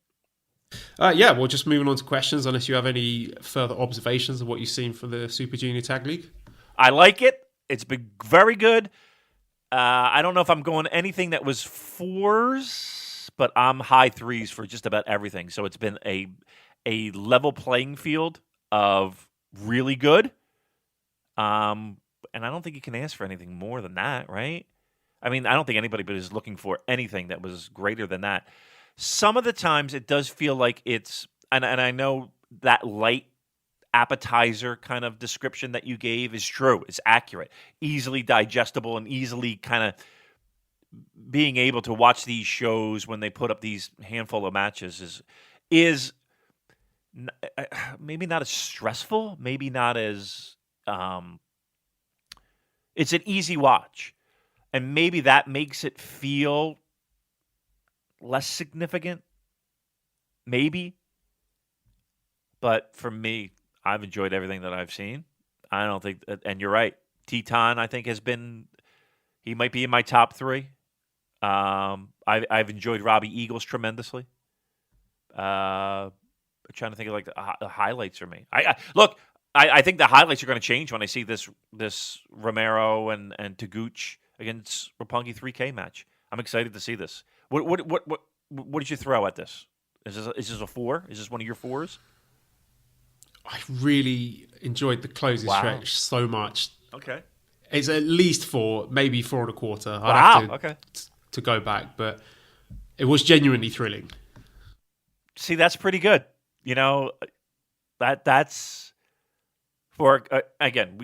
Well, just moving on to questions, unless you have any further observations of what you've seen from the Super Junior Tag League. I like it. It's been very good. I don't know if I'm going anything that was 4s, but I'm high 3s for just about everything. So it's been a level playing field of really good. And I don't think you can ask for anything more than that, right? I mean, I don't think anybody is looking for anything that was greater than that. Some of the times it does feel like it's, and I know that light appetizer kind of description that you gave is true, it's accurate, easily digestible, and easily kind of being able to watch these shows when they put up these handful of matches is maybe not as stressful, maybe not as, it's an easy watch. And maybe that makes it feel less significant, maybe. But for me, I've enjoyed everything that I've seen. I don't think, and you're right, Teton, I think, he might be in my top 3. I've enjoyed Robbie Eagles tremendously. I'm trying to think of the highlights for me. I think the highlights are going to change when I see this Romero and Taguchi against Roppongi 3K match. I'm excited to see this. What did you throw at this? Is this a 4? Is this one of your 4s? I really enjoyed the closing stretch so much. Okay. It's at least 4, maybe 4.25. I'd have to go back, but it was genuinely thrilling. See, that's pretty good. That's for again.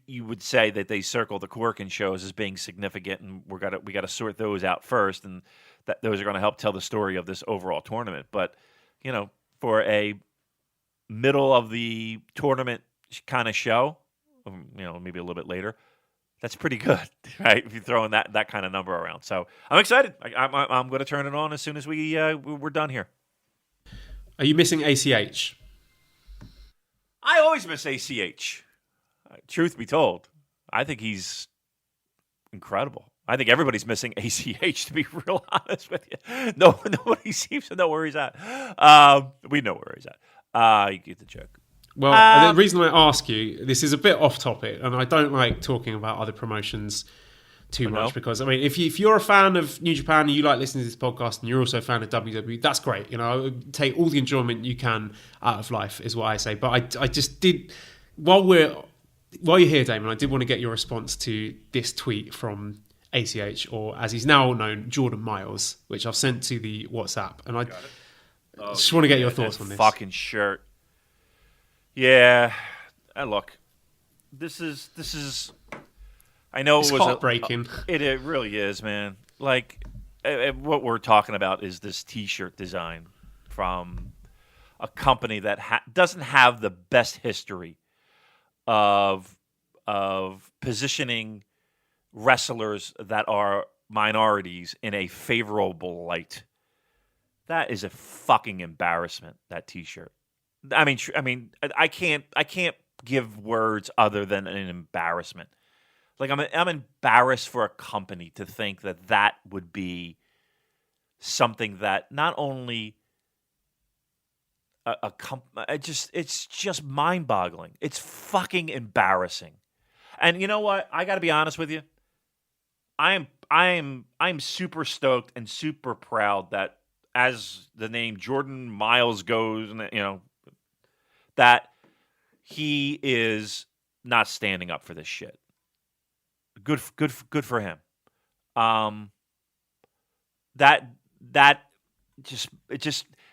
You would say that they circle the Korakuen shows as being significant, and we got to sort those out first, and that those are going to help tell the story of this overall tournament. But for a middle of the tournament kind of show, maybe a little bit later, that's pretty good, right? If you're throwing that kind of number around. So I'm excited. I'm going to turn it on as soon as we're done here. Are you missing ACH? I always miss ACH. Truth be told, I think he's incredible. I think everybody's missing ACH, to be real honest with you. Nobody seems to know where he's at. We know where he's at. You get the joke. Well, the reason I ask you, this is a bit off topic, and I don't like talking about other promotions too much because, I mean, if you're a fan of New Japan and you like listening to this podcast and you're also a fan of WWE, that's great. You know, take all the enjoyment you can out of life is what I say. But I just did, while you're here, Damon, I did want to get your response to this tweet from ACH, or as he's now known, Jordan Miles, which I've sent to the WhatsApp, and I just want to get your thoughts on this. Fucking shirt. Yeah, look, this is. I know it's it was heartbreaking. It really is, man. Like what we're talking about is this T-shirt design from a company that doesn't have the best history of positioning wrestlers that are minorities in a favorable light. That is a fucking embarrassment. That T-shirt. I mean, I can't give words other than an embarrassment. Like I'm embarrassed for a company to think that would be something that not only it's just mind-boggling. It's fucking embarrassing. And you know what? I got to be honest with you. I'm super stoked and super proud that as the name Jordan Miles goes, and you know that he is not standing up for this shit. Good for him. That just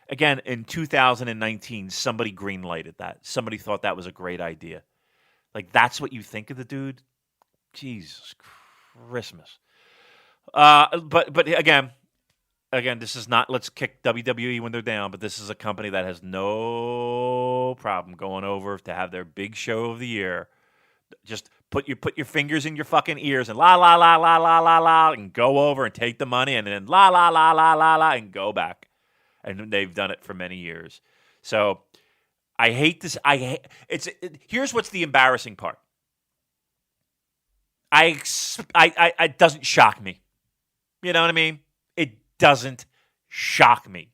again in 2019, somebody greenlighted that. Somebody thought that was a great idea. Like that's what you think of the dude. Jesus Christmas. But again, this is not. Let's kick WWE when they're down. But this is a company that has no problem going over to have their big show of the year. Just put your fingers in your fucking ears and la la la la la la la and go over and take the money and then la la la la la la and go back. And they've done it for many years. So I hate this. Here's what's the embarrassing part. It doesn't shock me. You know what I mean? It doesn't shock me.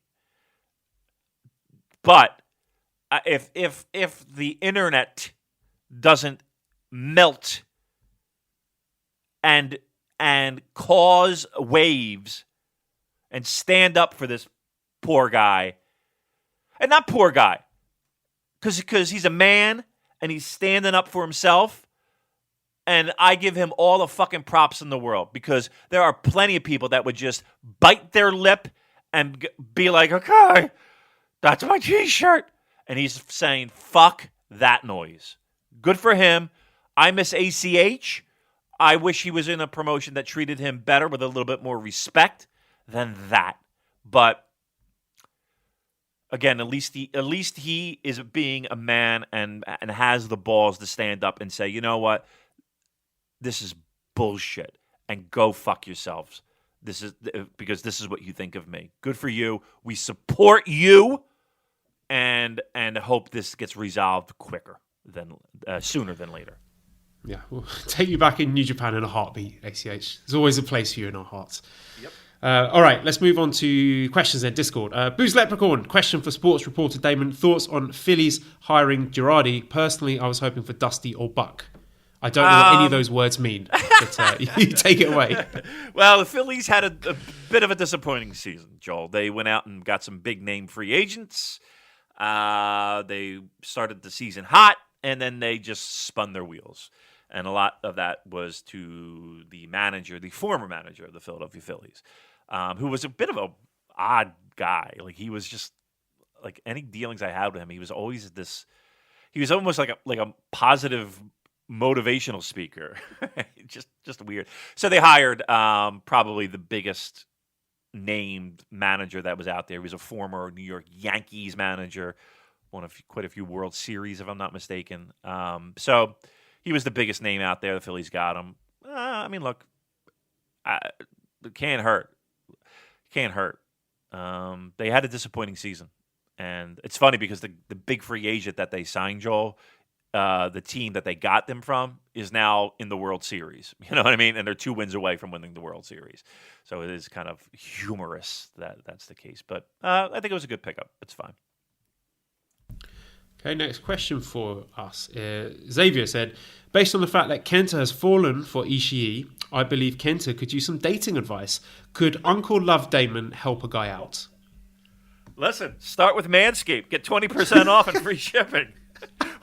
But if the internet doesn't melt and cause waves and stand up for this poor guy, and not poor guy, because he's a man and he's standing up for himself, and I give him all the fucking props in the world, because there are plenty of people that would just bite their lip and be like, okay, that's my T-shirt, and he's saying fuck that noise. Good for him. I miss ACH. I wish he was in a promotion that treated him better with a little bit more respect than that. But again, at least he is being a man and has the balls to stand up and say, you know what, this is bullshit, and go fuck yourselves. This is because this is what you think of me. Good for you. We support you, and hope this gets resolved quicker than sooner than later. Yeah, we'll take you back in New Japan in a heartbeat, ACH. There's always a place for you in our hearts. Yep. All right, let's move on to questions then. Discord. Booze Leprechaun, question for sports reporter Damon. Thoughts on Phillies hiring Girardi? Personally, I was hoping for Dusty or Buck. I don't know what any of those words mean, but you take it away. Well, the Phillies had a bit of a disappointing season, Joel. They went out and got some big-name free agents. They started the season hot, and then they just spun their wheels. And a lot of that was to the former manager of the Philadelphia Phillies, who was a bit of a odd guy. Like he was just like any dealings I had with him, he was always he was almost like a positive motivational speaker. just weird. So they hired probably the biggest named manager that was out there. He was a former New York Yankees manager, won quite a few World Series, if I'm not mistaken. So he was the biggest name out there. The Phillies got him. I mean, look, it can't hurt. Can't hurt. They had a disappointing season. And it's funny because the big free agent that they signed, Joel, the team that they got them from is now in the World Series. You know what I mean? And they're 2 wins away from winning the World Series. So it is kind of humorous that that's the case. But I think it was a good pickup. It's fine. Okay, next question for us. Xavier said, based on the fact that Kenta has fallen for Ishii, I believe Kenta could use some dating advice. Could Uncle Love Damon help a guy out? Listen, start with Manscaped. Get 20% off and free shipping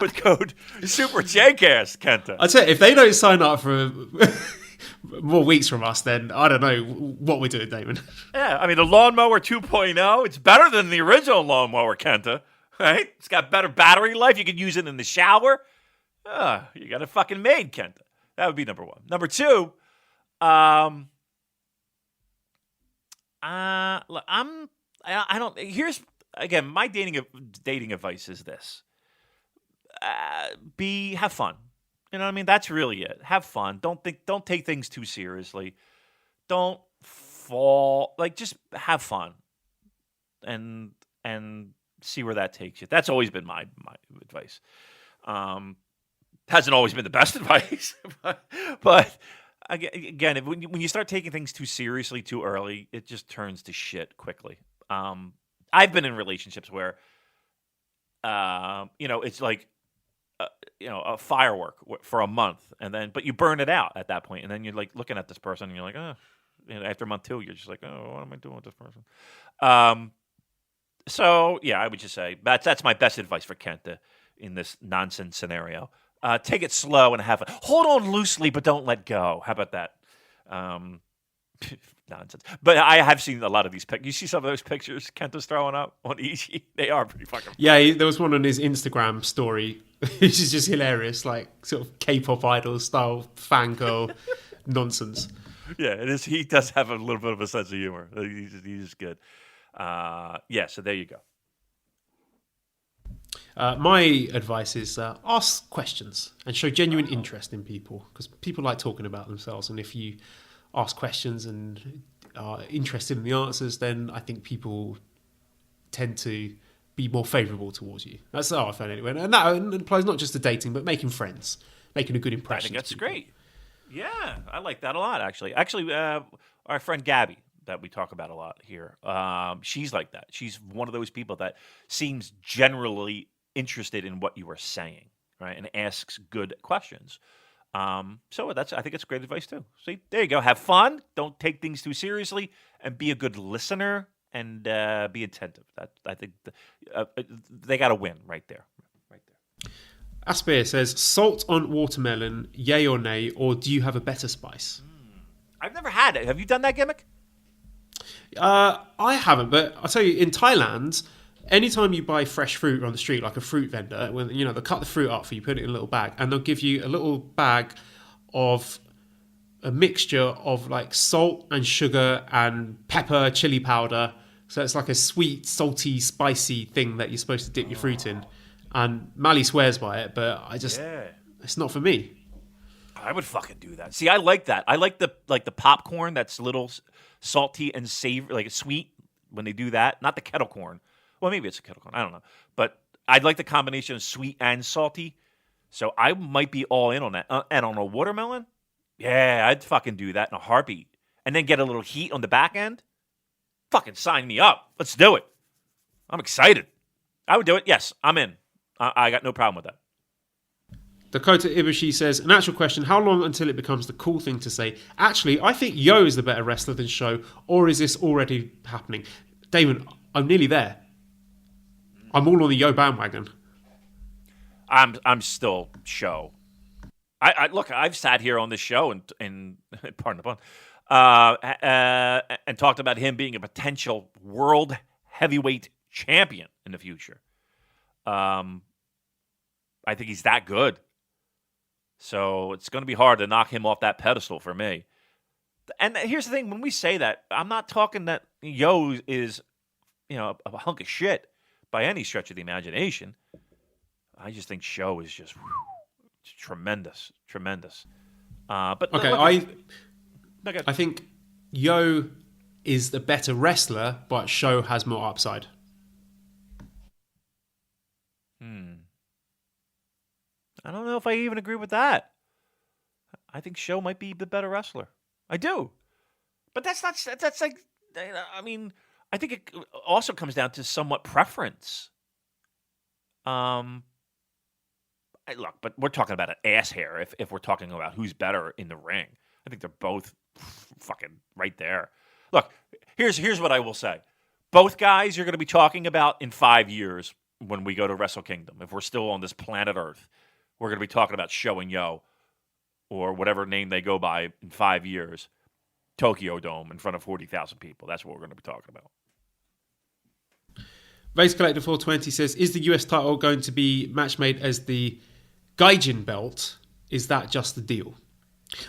with code SuperJcast, Kenta. I'd say if they don't sign up for more weeks from us, then I don't know what we're doing, Damon. Yeah, I mean, the Lawnmower 2.0, it's better than the original Lawnmower, Kenta. Right? It's got better battery life. You can use it in the shower. You got it fucking made, Kenta. That would be number one. Number two, I don't. Here's again my dating advice is this: have fun. You know what I mean? That's really it. Have fun. Don't take things too seriously. Don't fall. Just have fun, and see where that takes you. That's always been my advice. Hasn't always been the best advice, but again, when you start taking things too seriously too early, it just turns to shit quickly. I've been in relationships where, it's like, a firework for a month, but you burn it out at that point, and then you're like looking at this person, and you're like, after month 2, you're just like, what am I doing with this person? So, yeah, I would just say that's my best advice for Kenta in this nonsense scenario. Take it slow and have fun. Hold on loosely, but don't let go. How about that? Nonsense. But I have seen a lot of these pictures. You see some of those pictures Kenta's throwing up on Ishii? They are pretty fucking funny. Yeah, there was one on his Instagram story, which is just hilarious, like sort of K-pop idol style fangirl nonsense. Yeah, it is. He does have a little bit of a sense of humor. He's good. So there you go. My advice is ask questions and show genuine interest in people, because people like talking about themselves, and if you ask questions and are interested in the answers, then I think people tend to be more favourable towards you. That's how I found it anyway, and that applies not just to dating but making friends, making a good impression. I think that's great. Yeah, I like that a lot, actually. Our friend Gabby, that we talk about a lot here, she's like that. She's one of those people that seems generally interested in what you are saying, right, and asks good questions. I think it's great advice too. See, there you go. Have fun. Don't take things too seriously, and be a good listener and be attentive. I think they got to win right there. Asper says, salt on watermelon, yay or nay, or do you have a better spice? I've never had it. Have you done that gimmick? I haven't, but I'll tell you, in Thailand, anytime you buy fresh fruit on the street, like a fruit vendor, when they'll cut the fruit up for you, put it in a little bag, and they'll give you a little bag of a mixture of like salt and sugar and pepper, chili powder. So it's like a sweet, salty, spicy thing that you're supposed to dip your fruit in. And Mally swears by it, but it's not for me. I would fucking do that. See, I like that. I like the popcorn that's a little salty and savory, like sweet when they do that. Not the kettle corn. Well, maybe it's a kettle corn. I don't know. But I'd like the combination of sweet and salty. So I might be all in on that. And on a watermelon, yeah, I'd fucking do that in a heartbeat. And then get a little heat on the back end. Fucking sign me up. Let's do it. I'm excited. I would do it. Yes, I'm in. I got no problem with that. Dakota Ibushi says, an actual question, how long until it becomes the cool thing to say, actually, I think Yo is the better wrestler than Sho, or is this already happening? Damon, I'm nearly there. I'm all on the Yo bandwagon. I'm still Sho. Look, I've sat here on this show and pardon the pun, and talked about him being a potential world heavyweight champion in the future. I think he's that good. So it's going to be hard to knock him off that pedestal for me. And here's the thing. When we say that, I'm not talking that Yo is, a hunk of shit by any stretch of the imagination. I just think Sho is just tremendous. But okay, look, I think Yo is the better wrestler, but Sho has more upside. I don't know if I even agree with that. I think Show might be the better wrestler. I do. But that's like, I mean, I think it also comes down to somewhat preference. Look, but we're talking about an ass hair if we're talking about who's better in the ring. I think they're both fucking right there. Look, here's what I will say. Both guys you're going to be talking about in 5 years when we go to Wrestle Kingdom. If we're still on this planet Earth, we're going to be talking about Show and Yo, or whatever name they go by in 5 years. Tokyo Dome in front of 40,000 people. That's what we're going to be talking about. Vase Collector 420 says, is the US title going to be match made as the Gaijin belt? Is that just the deal?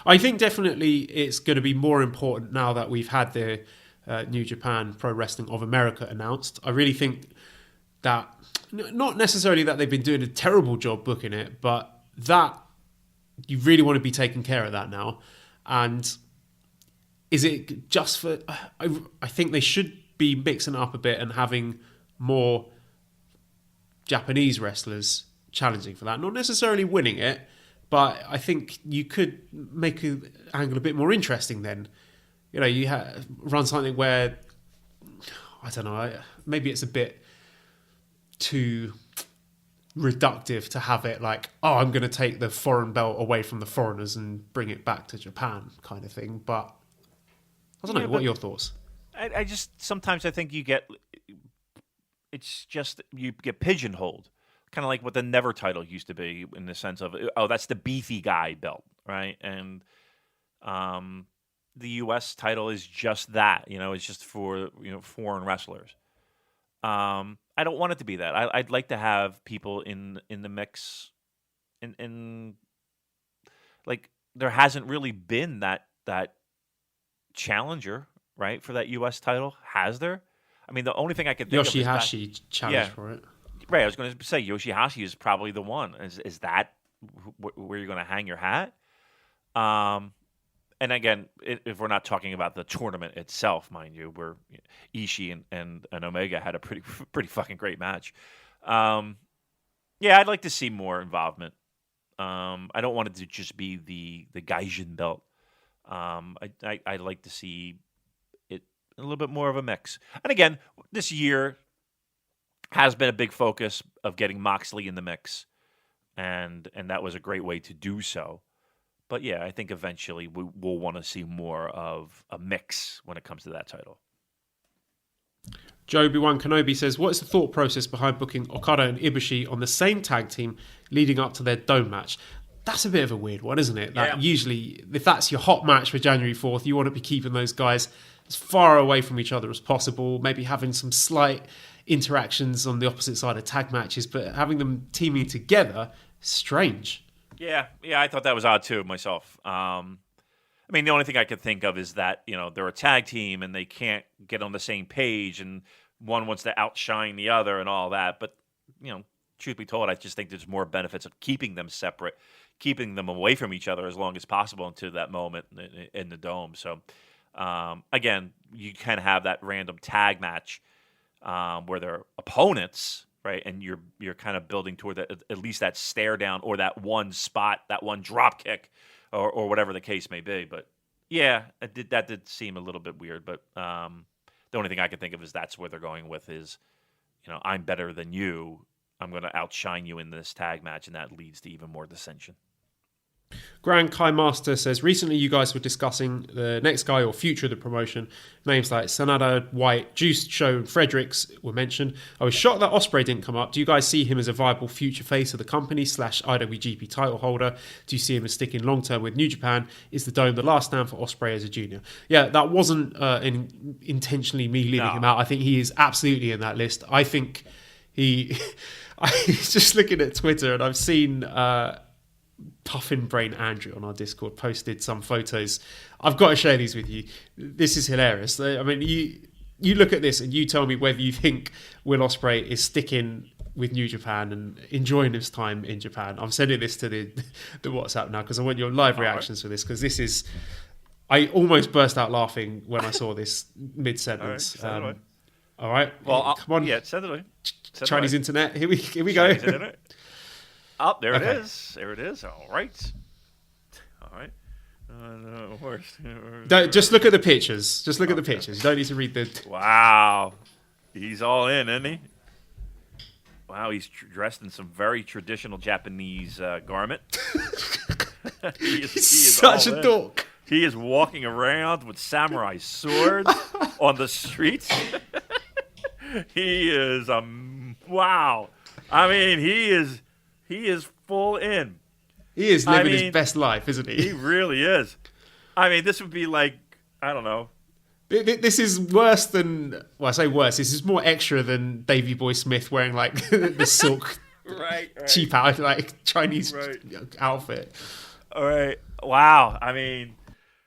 I think definitely it's going to be more important now that we've had the New Japan Pro Wrestling of America announced. I really think that, not necessarily that they've been doing a terrible job booking it, but that you really want to be taking care of that now. And is it just for... I think they should be mixing it up a bit and having more Japanese wrestlers challenging for that. Not necessarily winning it, but I think you could make the angle a bit more interesting then. You know, you run something where, I don't know, maybe it's a bit too reductive to have it like, oh, I'm going to take the foreign belt away from the foreigners and bring it back to Japan kind of thing. But I don't know, what are your thoughts? I just, sometimes I think you get pigeonholed. Kind of like what the Never title used to be, in the sense of, oh, that's the beefy guy belt, right? And the U.S. title is just that, it's just for, foreign wrestlers. I don't want it to be that. I'd like to have people in the mix, in like, there hasn't really been that challenger, right, for that U.S. title, has there? I mean, the only thing I could think of is Yoshihashi challenged for it. Right, I was going to say Yoshihashi is probably the one. Is that where you're going to hang your hat? And again, if we're not talking about the tournament itself, mind you, where Ishii and Omega had a pretty fucking great match. Yeah, I'd like to see more involvement. I don't want it to just be the Gaijin belt. I'd like to see it a little bit more of a mix. And again, this year has been a big focus of getting Moxley in the mix, and that was a great way to do so. But yeah, I think eventually we'll want to see more of a mix when it comes to that title. Joby1 Kenobi says, what is the thought process behind booking Okada and Ibushi on the same tag team leading up to their Dome match? That's a bit of a weird one, isn't it? That usually, if that's your hot match for January 4th, you want to be keeping those guys as far away from each other as possible, maybe having some slight interactions on the opposite side of tag matches, but having them teaming together, strange. Yeah, I thought that was odd too myself. I mean, the only thing I could think of is that, they're a tag team and they can't get on the same page, and one wants to outshine the other and all that. But, truth be told, I just think there's more benefits of keeping them separate, keeping them away from each other as long as possible until that moment in the Dome. So, again, you can have that random tag match where they're opponents, right? And you're kind of building toward at least that stare down or that one spot, that one drop kick, or whatever the case may be. But yeah, that did seem a little bit weird. But the only thing I can think of is that's where they're going with is, I'm better than you. I'm going to outshine you in this tag match, and that leads to even more dissension. Grand Kai Master says, recently you guys were discussing the next guy or future of the promotion. Names like Sanada, White, Juice, Show, and Fredericks were mentioned. I was shocked that Ospreay didn't come up. Do you guys see him as a viable future face of the company / IWGP title holder? Do you see him as sticking long term with New Japan? Is the Dome the last stand for Ospreay as a junior? Yeah, that wasn't intentionally me leaving him out. I think he is absolutely in that list. I think he... I was just looking at Twitter and I've seen... Puffin Brain Andrew on our Discord posted some photos. I've got to share these with you. This is hilarious. I mean, you look at this and you tell me whether you think Will Ospreay is sticking with New Japan and enjoying his time in Japan. I'm sending this to the WhatsApp now because I want your live reactions for this, because this is... I almost burst out laughing when I saw this mid-sentence. All right. Well, come on. Yeah, send it away. Chinese internet. Here we go. Oh, there Okay. it is. There it is. All right. All right. Worst. Just look at the pictures. Just look at the pictures. You don't need to read the. Wow. He's all in, isn't he? Wow, he's dressed in some very traditional Japanese garment. he is Such all a in. dork. He is walking around with samurai swords on the streets. He is wow. I mean, he is full in. He is living his best life, isn't he? He really is. I mean, this would be like, I don't know. This is worse than. Well, I say worse. This is more extra than Davey Boy Smith wearing like the silk right. cheap out like Chinese Right. outfit. All right. Wow. I mean,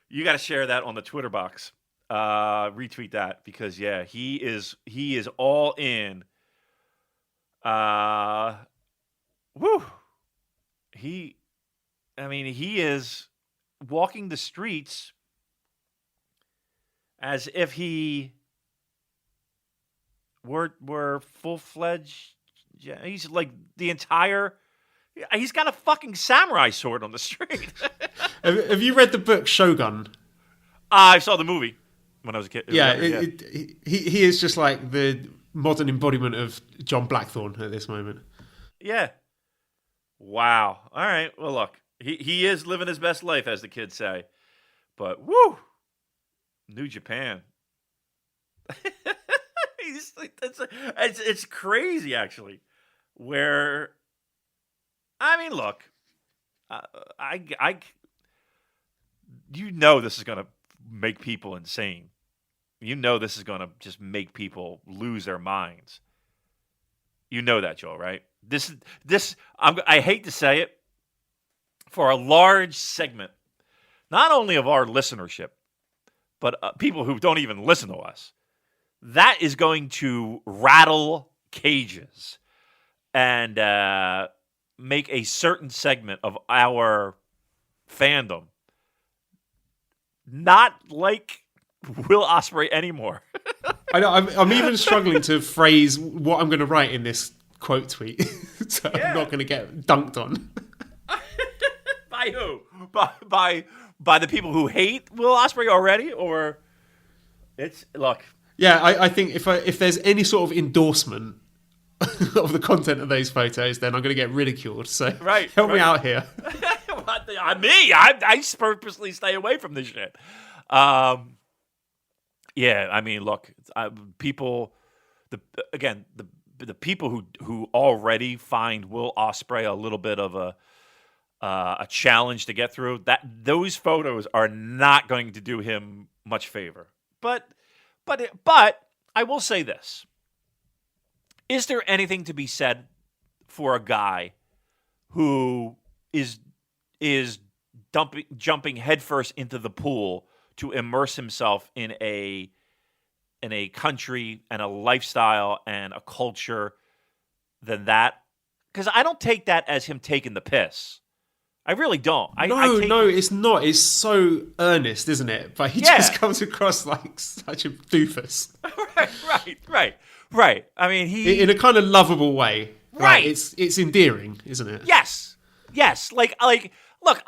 you got to share that on the Twitter box. Retweet that because he is all in. Woo. He is walking the streets as if he were full-fledged. He's like the entire. He's got a fucking samurai sword on the street. Have you read the book Shogun? I saw the movie when I was a kid. Yeah, he is just like the modern embodiment of John Blackthorne at this moment. Yeah. Wow. All right. Well, look, he is living his best life, as the kids say. But woo, New Japan. It's crazy, actually. Where, I mean, look, you know this is gonna make people insane. You know this is gonna just make people lose their minds. You know that, Joel, right? I hate to say it, for a large segment, not only of our listenership, but people who don't even listen to us, that is going to rattle cages and make a certain segment of our fandom not like Will Ospreay anymore. I know. I'm even struggling to phrase what I'm going to write in this quote tweet, so I'm not going to get dunked on. By who? By the people who hate Will Ospreay already, or it's look. Yeah, I think if there's any sort of endorsement of the content of those photos, then I'm going to get ridiculed. So help me out here. I purposely stay away from this shit. Yeah, I mean, look, people. The people who already find Will Ospreay a little bit of a challenge to get through, that those photos are not going to do him much favor. But I will say this: is there anything to be said for a guy who is jumping headfirst into the pool to immerse himself in a country and a lifestyle and a culture than that? Because I don't take that as him taking the piss. I really don't. No, it's not. It's so earnest, isn't it? But he just comes across like such a doofus. Right. I mean, in a kind of lovable way. Right. Like, it's endearing, isn't it? Yes. Like, look.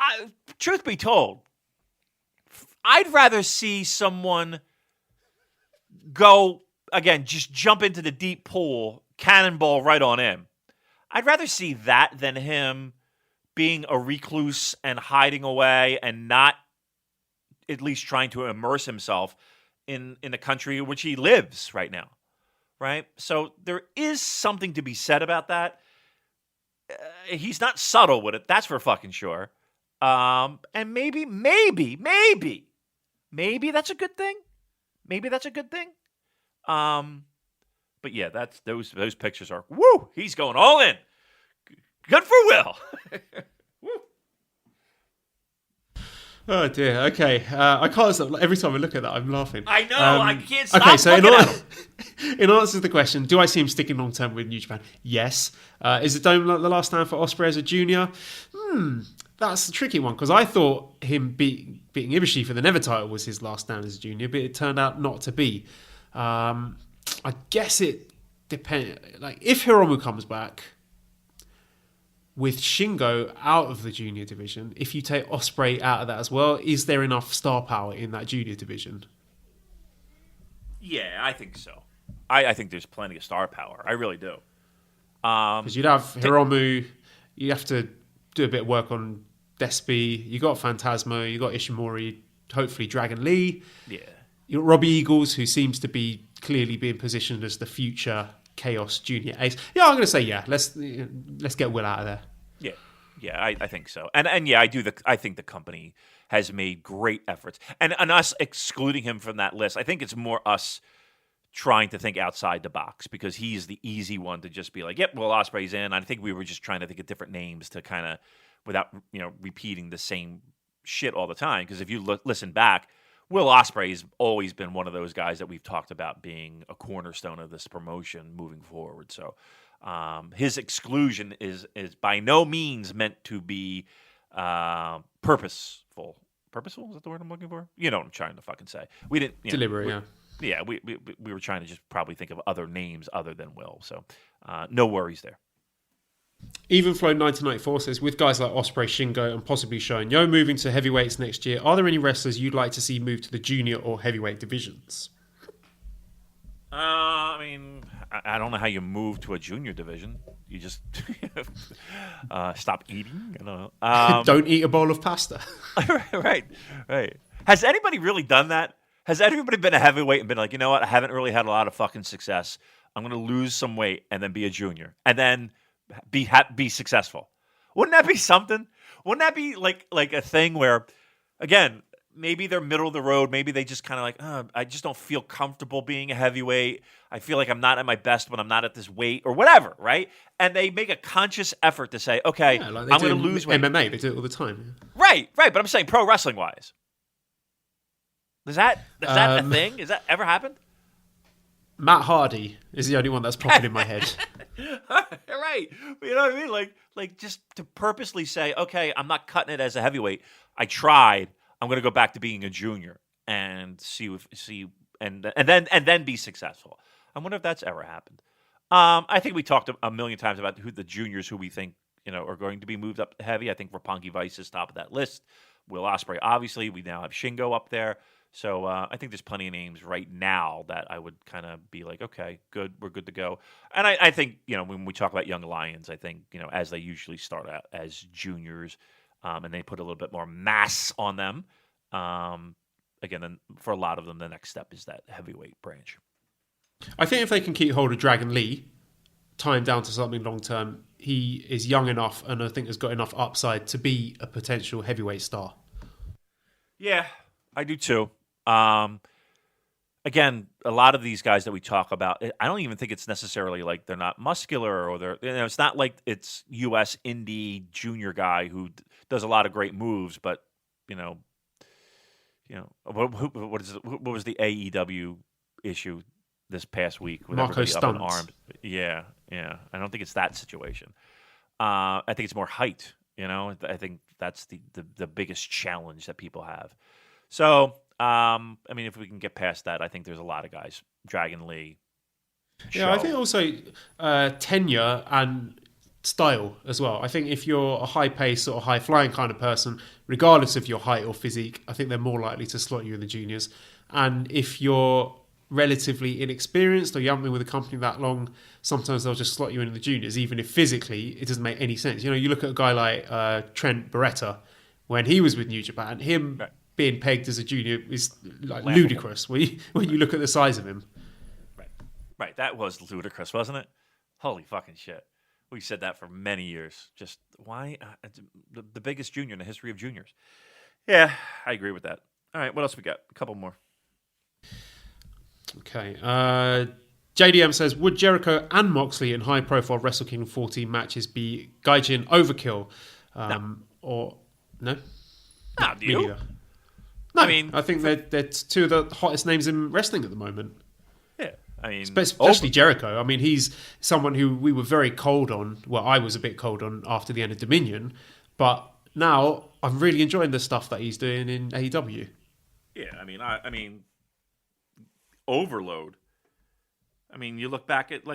Truth be told, I'd rather see someone go again, just jump into the deep pool, cannonball right on in. I'd rather see that than him being a recluse and hiding away and not at least trying to immerse himself in the country in which he lives right now, right? So there is something to be said about that. He's not subtle with it, that's for fucking sure. And maybe that's a good thing. But yeah, that's those pictures are woo. He's going all in. Good for Will. Oh dear. Okay, I can't stop. Every time I look at that, I'm laughing. I know. I can't stop. Okay, so looking at him. in answer to the question, do I see him sticking long term with New Japan? Yes. Is the Dome the last stand for Ospreay as a junior? That's a tricky one because I thought him beating Ibushi for the Never title was his last stand as a junior, but it turned out not to be. I guess it depends. Like if Hiromu comes back, with Shingo out of the junior division, if you take Ospreay out of that as well, is there enough star power in that junior division? Yeah, I think so. I think there's plenty of star power. I really do. Because you'd have Hiromu, you have to do a bit of work on Despy, you got Phantasmo, you got Ishimori, hopefully Dragon Lee. Yeah. You got Robbie Eagles, who seems to be clearly being positioned as the future Chaos Junior Ace. Yeah, I'm going to say let's get Will out of there. Yeah, I think so. And yeah, I think the company has made great efforts. And us excluding him from that list, I think it's more us trying to think outside the box because he's the easy one to just be like, yep, well, Ospreay's in. I think we were just trying to think of different names to kind of, without repeating the same shit all the time. Because if you listen back, Will Ospreay's always been one of those guys that we've talked about being a cornerstone of this promotion moving forward. So his exclusion is by no means meant to be purposeful. Purposeful? Is that the word I'm looking for? You know what I'm trying to fucking say. We didn't deliberate. Yeah. Yeah, we were trying to just probably think of other names other than Will. So no worries there. Evenflow 1994 says, with guys like Ospreay, Shingo, and possibly Shone Yo moving to heavyweights next year, are there any wrestlers you'd like to see move to the junior or heavyweight divisions? I mean, I don't know how you move to a junior division. You just stop eating. I don't know. Don't eat a bowl of pasta. Right. Has anybody really done that? Has anybody been a heavyweight and been like, you know what? I haven't really had a lot of fucking success. I'm going to lose some weight and then be a junior and then be successful. Wouldn't that be something? Wouldn't that be like a thing where, again, maybe they're middle of the road. Maybe they just kind of like, I just don't feel comfortable being a heavyweight. I feel like I'm not at my best when I'm not at this weight or whatever, right? And they make a conscious effort to say, okay, I'm going to lose weight. MMA, they do it all the time. Right. But I'm saying pro wrestling wise. Is that a thing? Has that ever happened? Matt Hardy is the only one that's popping in my head. Right. You know what I mean? Like just to purposely say, okay, I'm not cutting it as a heavyweight. I tried. I'm going to go back to being a junior and and then be successful. I wonder if that's ever happened. I think we talked a million times about who the juniors who we think are going to be moved up heavy. I think Roppongi Vice is top of that list. Will Ospreay, obviously. We now have Shingo up there. So I think there's plenty of names right now that I would kind of be like, okay, good, we're good to go. And I think, when we talk about young lions, I think, as they usually start out as juniors and they put a little bit more mass on them, again, then for a lot of them, the next step is that heavyweight branch. I think if they can keep hold of Dragon Lee, tie him down to something long term, he is young enough and I think has got enough upside to be a potential heavyweight star. Yeah, I do too. Again, a lot of these guys that we talk about, I don't even think it's necessarily like they're not muscular or they're, it's not like it's U.S. indie junior guy who does a lot of great moves, but what was the AEW issue this past week with Marco everybody up in Stunt. arms? Yeah. I don't think it's that situation. I think it's more height. I think that's the biggest challenge that people have. So, if we can get past that, I think there's a lot of guys. Dragon Lee. Yeah, I think also tenure and style as well. I think if you're a high-paced or high-flying kind of person, regardless of your height or physique, I think they're more likely to slot you in the juniors. And if you're relatively inexperienced or you haven't been with a company that long, sometimes they'll just slot you in the juniors, even if physically it doesn't make any sense. You look at a guy like Trent Beretta, when he was with New Japan, him... Right. Being pegged as a junior is like ludicrous when you look at the size of him. Right. That was ludicrous, wasn't it? Holy fucking shit. We said that for many years. Just why the biggest junior in the history of juniors. Yeah, I agree with that. All right, what else we got? A couple more. Okay. JDM says, would Jericho and Moxley in high-profile Wrestle Kingdom 14 matches be Gaijin overkill? No. Or no? No, do you? No, I think they're two of the hottest names in wrestling at the moment. Yeah, especially Jericho. He's someone who we were very cold on. Well, I was a bit cold on after the end of Dominion, but now I'm really enjoying the stuff that he's doing in AEW. Yeah, Overload. You look back at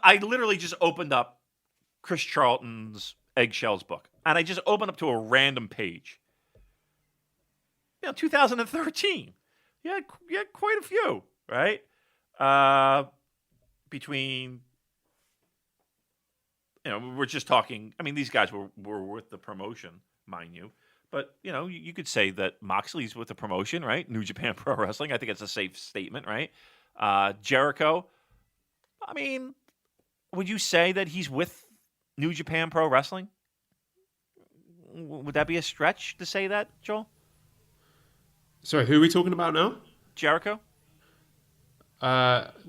I literally just opened up Chris Charlton's Eggshells book, and I just opened up to a random page. 2013. Yeah, quite a few, right? Between, we're just talking. I mean, these guys were with the promotion, mind you. But, you could say that Moxley's with the promotion, right? New Japan Pro Wrestling. I think it's a safe statement, right? Jericho. I mean, would you say that he's with New Japan Pro Wrestling? Would that be a stretch to say that, Joel? Sorry, who are we talking about now? Jericho?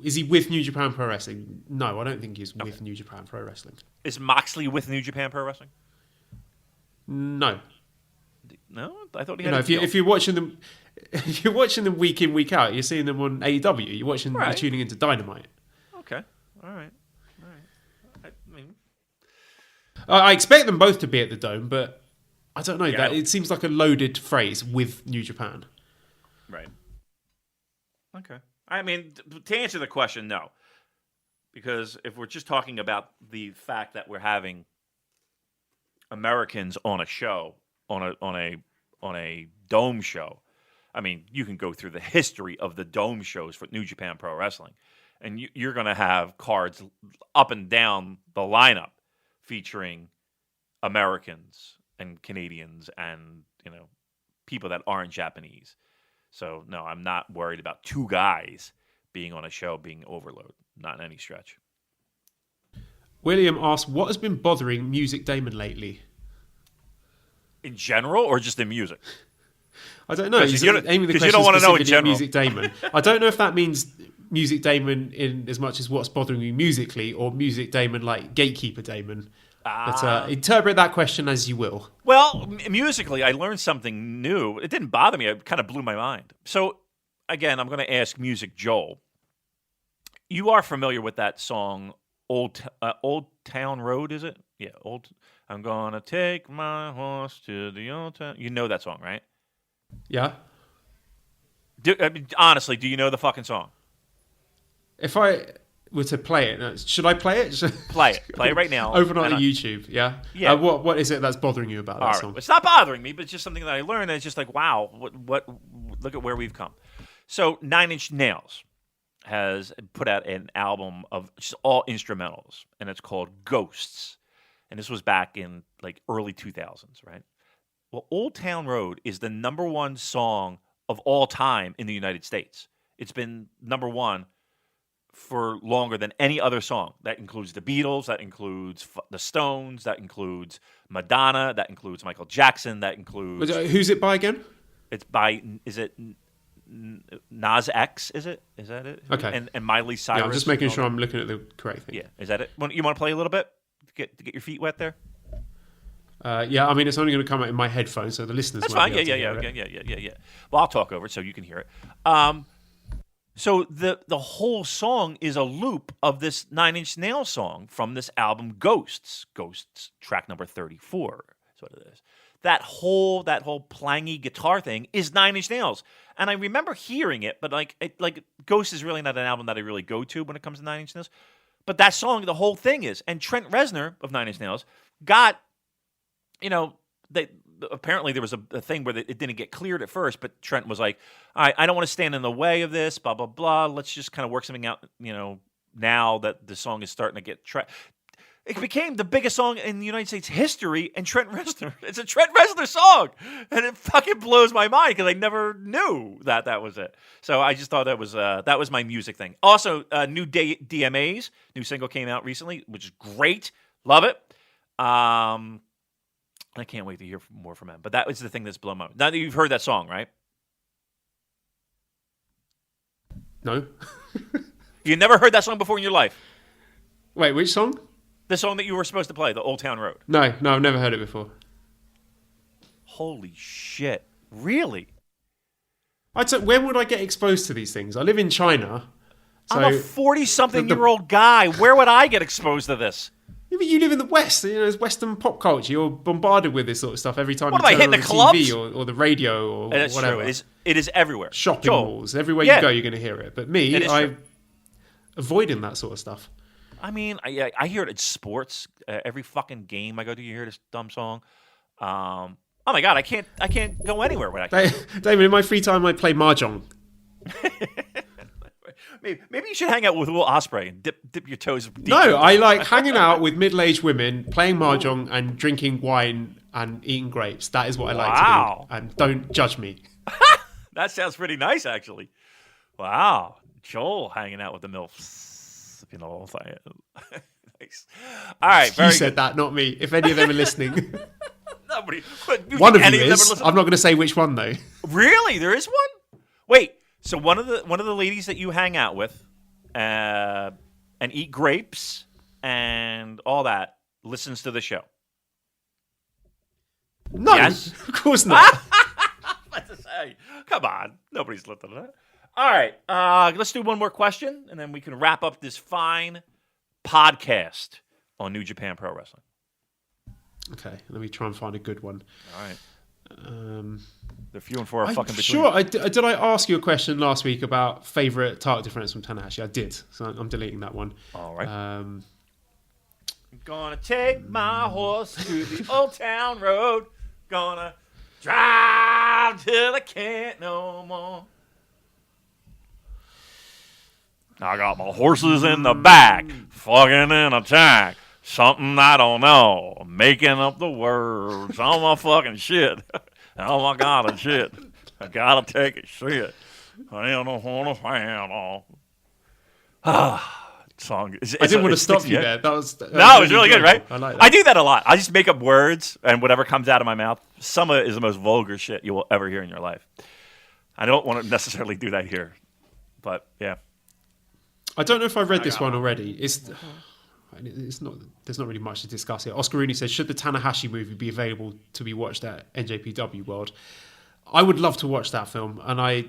Is he with New Japan Pro Wrestling? No, I don't think he's with New Japan Pro Wrestling. Is Moxley with New Japan Pro Wrestling? No. No, I thought he had. If you're watching them, week in week out, you're seeing them on AEW. You're watching, You're tuning into Dynamite. Okay, all right. I expect them both to be at the Dome, but I don't know. Yeah. It seems like a loaded phrase with New Japan. Right. Okay. I mean, to answer the question, no, because if we're just talking about the fact that we're having Americans on a show, on a Dome show, I mean, you can go through the history of the Dome shows for New Japan Pro Wrestling, and you're going to have cards up and down the lineup featuring Americans and Canadians and people that aren't Japanese. So no, I'm not worried about two guys being on a show being overload. Not in any stretch. William asked, what has been bothering Music Damon lately? In general, or just in music? I don't know. Because you don't want to know in general. Music Damon. I don't know if that means Music Damon in as much as what's bothering you musically, or Music Damon like Gatekeeper Damon. But interpret that question as you will. Well, musically, I learned something new. It didn't bother me. It kind of blew my mind. So, again, I'm going to ask Music Joel. You are familiar with that song, Old Town Road, is it? Yeah, I'm going to take my horse to the old town. You know that song, right? Yeah. Honestly, do you know the fucking song? If I were to play it, should I play it? Play it right now. Overnight on YouTube, yeah? Yeah. What is it that's bothering you about that song? It's not bothering me, but it's just something that I learned, and it's just like, wow, what look at where we've come. So 9 Inch Nails has put out an album of just all instrumentals, and it's called Ghosts. And this was back in like early 2000s, right? Well, Old Town Road is the number one song of all time in the United States. It's been number one for longer than any other song. That includes the Beatles, that includes the Stones, that includes Madonna, that includes Michael Jackson, that includes... Who's it by again? It's by, is it Nas X, is it? Is that it? Okay. And Miley Cyrus. Yeah, I'm just making sure I'm looking at the correct thing. Yeah, is that it? You want to play a little bit? To get your feet wet there? Yeah, I mean, it's only going to come out in my headphones, so the listeners That's might fine. be able Yeah. to hear it. Yeah. Well, I'll talk over it so you can hear it. So the whole song is a loop of this 9 Inch Nails song from this album Ghosts. Ghosts, track number 34 is what it is. That whole plangy guitar thing is 9 Inch Nails. And I remember hearing it, but like Ghosts is really not an album that I really go to when it comes to 9 Inch Nails. But that song, the whole thing is. And Trent Reznor of 9 Inch Nails got, apparently there was a thing where it didn't get cleared at first, but Trent was like, all right, I don't want to stand in the way of this, blah, blah, blah. Let's just kind of work something out, now that the song is starting to get it became the biggest song in the United States history, and Trent Reznor. It's a Trent Reznor song, and it fucking blows my mind because I never knew that was it. So I just thought that was my music thing. Also, new DMAs, new single came out recently, which is great. Love it. I can't wait to hear more from him. But that was the thing that's blown my mind. Now that you've heard that song, right? No. You never heard that song before in your life? Wait, which song? The song that you were supposed to play, the Old Town Road. No, I've never heard it before. Holy shit. Really? When would I get exposed to these things? I live in China. So I'm a 40-something-year-old guy. Where would I get exposed to this? Yeah, but you live in the West. It's Western pop culture. You're bombarded with this sort of stuff every time What you am I, turn on hitting the the TV clubs? or the radio or whatever. True. It is everywhere. Shopping Joel, malls. Everywhere you go, you're going to hear it. But me, avoiding that sort of stuff. I mean, I hear it in sports. Every fucking game I go to, you hear this dumb song. Oh my god, I can't go anywhere without David, in my free time, I play mahjong. Maybe you should hang out with Will Ospreay and dip your toes deep. No, I like hanging out with middle-aged women, playing mahjong, and drinking wine and eating grapes. That is what I like to do. And don't judge me. That sounds pretty nice, actually. Wow, Joel hanging out with the MILFs. You know, nice. All right, you said that, not me. If any of them are listening, nobody. One of you is. I'm not going to say which one though. Really, there is one. Wait. So one of the ladies that you hang out with, and eat grapes and all that listens to the show. No, yes? Of course not. Come on, nobody's listening to that. All right, let's do one more question, and then we can wrap up this fine podcast on New Japan Pro Wrestling. Okay, let me try and find a good one. All right. They're few and far fucking between. Sure, did I ask you a question last week about favourite title defense from Tanahashi? I did, so I'm deleting that one. All right. I'm gonna take my horse to the old town road. Gonna drive till I can't no more. I got my horses in the back, fucking in a tank. Something I don't know, making up the words. All my fucking shit. Oh my god, and shit. I gotta take a shit. I don't want to fan off. Song. I didn't want to stop you there. That was it was really good, right? I like that. I do that a lot. I just make up words and whatever comes out of my mouth. Some of it is the most vulgar shit you will ever hear in your life. I don't want to necessarily do that here, but yeah. I don't know if I've read this one already. It's not. There's not really much to discuss here. Oscar Rooney says, should the Tanahashi movie be available to be watched at NJPW World? I would love to watch that film, and I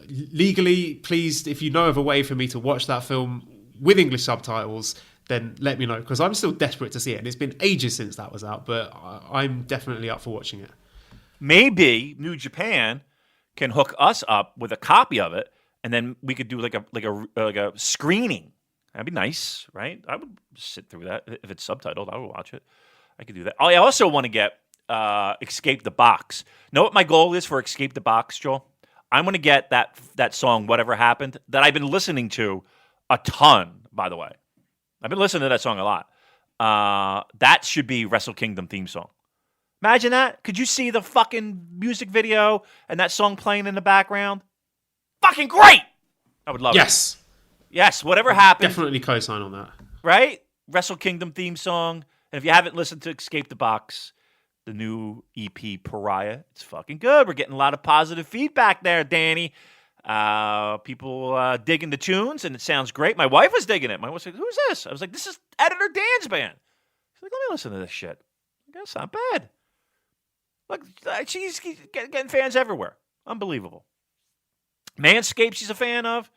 legally, please, if you know of a way for me to watch that film with English subtitles, then let me know, because I'm still desperate to see it, and it's been ages since that was out, but I'm definitely up for watching it. Maybe New Japan can hook us up with a copy of it, and then we could do like a screening. That'd be nice, right? I would sit through that. If it's subtitled, I would watch it. I could do that. I also want to get Escape the Box. Know what my goal is for Escape the Box, Joel? I want to get that song, Whatever Happened, that I've been listening to a ton, by the way. I've been listening to that song a lot. That should be Wrestle Kingdom theme song. Imagine that. Could you see the fucking music video and that song playing in the background? Fucking great! I would love it. Yes, Whatever Happened. Definitely co-sign on that. Right? Wrestle Kingdom theme song. And if you haven't listened to Escape the Box, the new EP Pariah, it's fucking good. We're getting a lot of positive feedback there, Danny. People digging the tunes, and it sounds great. My wife was digging it. My wife said, who's this? I was like, this is Editor Dan's band. She's like, let me listen to this shit. That's not bad. Look, she's getting fans everywhere. Unbelievable. Manscaped she's a fan of.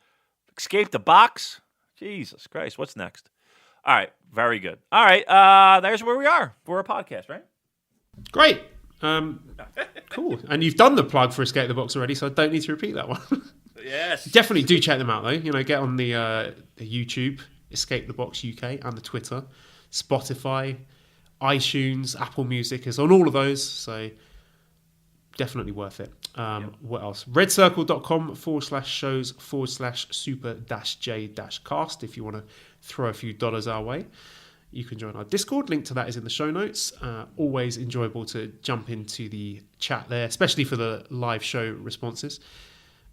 Escape the Box. Jesus Christ. What's next? All right. Very good. All right. There's where we are for a podcast, right? Great. Cool. And you've done the plug for Escape the Box already, so I don't need to repeat that one. Yes. Definitely do check them out, though. You know, get on the YouTube, Escape the Box UK, and the Twitter, Spotify, iTunes, Apple Music is on all of those, so definitely worth it. What else? redcircle.com/shows/super-j-cast if you want to throw a few dollars our way. You can join our Discord. Link to that is in the show notes. Always enjoyable to jump into the chat there, especially for the live show responses.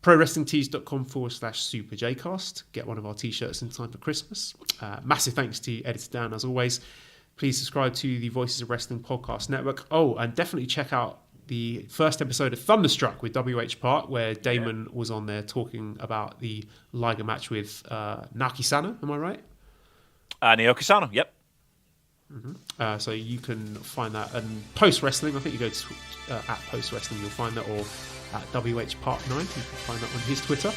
ProWrestlingTees.com/SuperJcast. Get one of our t-shirts in time for Christmas. Massive thanks to Editor Dan, as always. Please subscribe to the Voices of Wrestling podcast network. Oh, and definitely check out the first episode of Thunderstruck with WH Park, where Damon was on there talking about the Liger match with Naoki Sano. Am I right? Naoki Sano, yep. Mm-hmm. So you can find that. And Post Wrestling, I think you go to at Post Wrestling, you'll find that, or at WH Park 9, you can find that on his Twitter.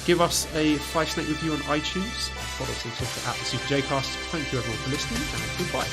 Give us a 5-snake review on iTunes. Follow us on Twitter at the Super J Cast. Thank you everyone for listening, and goodbye.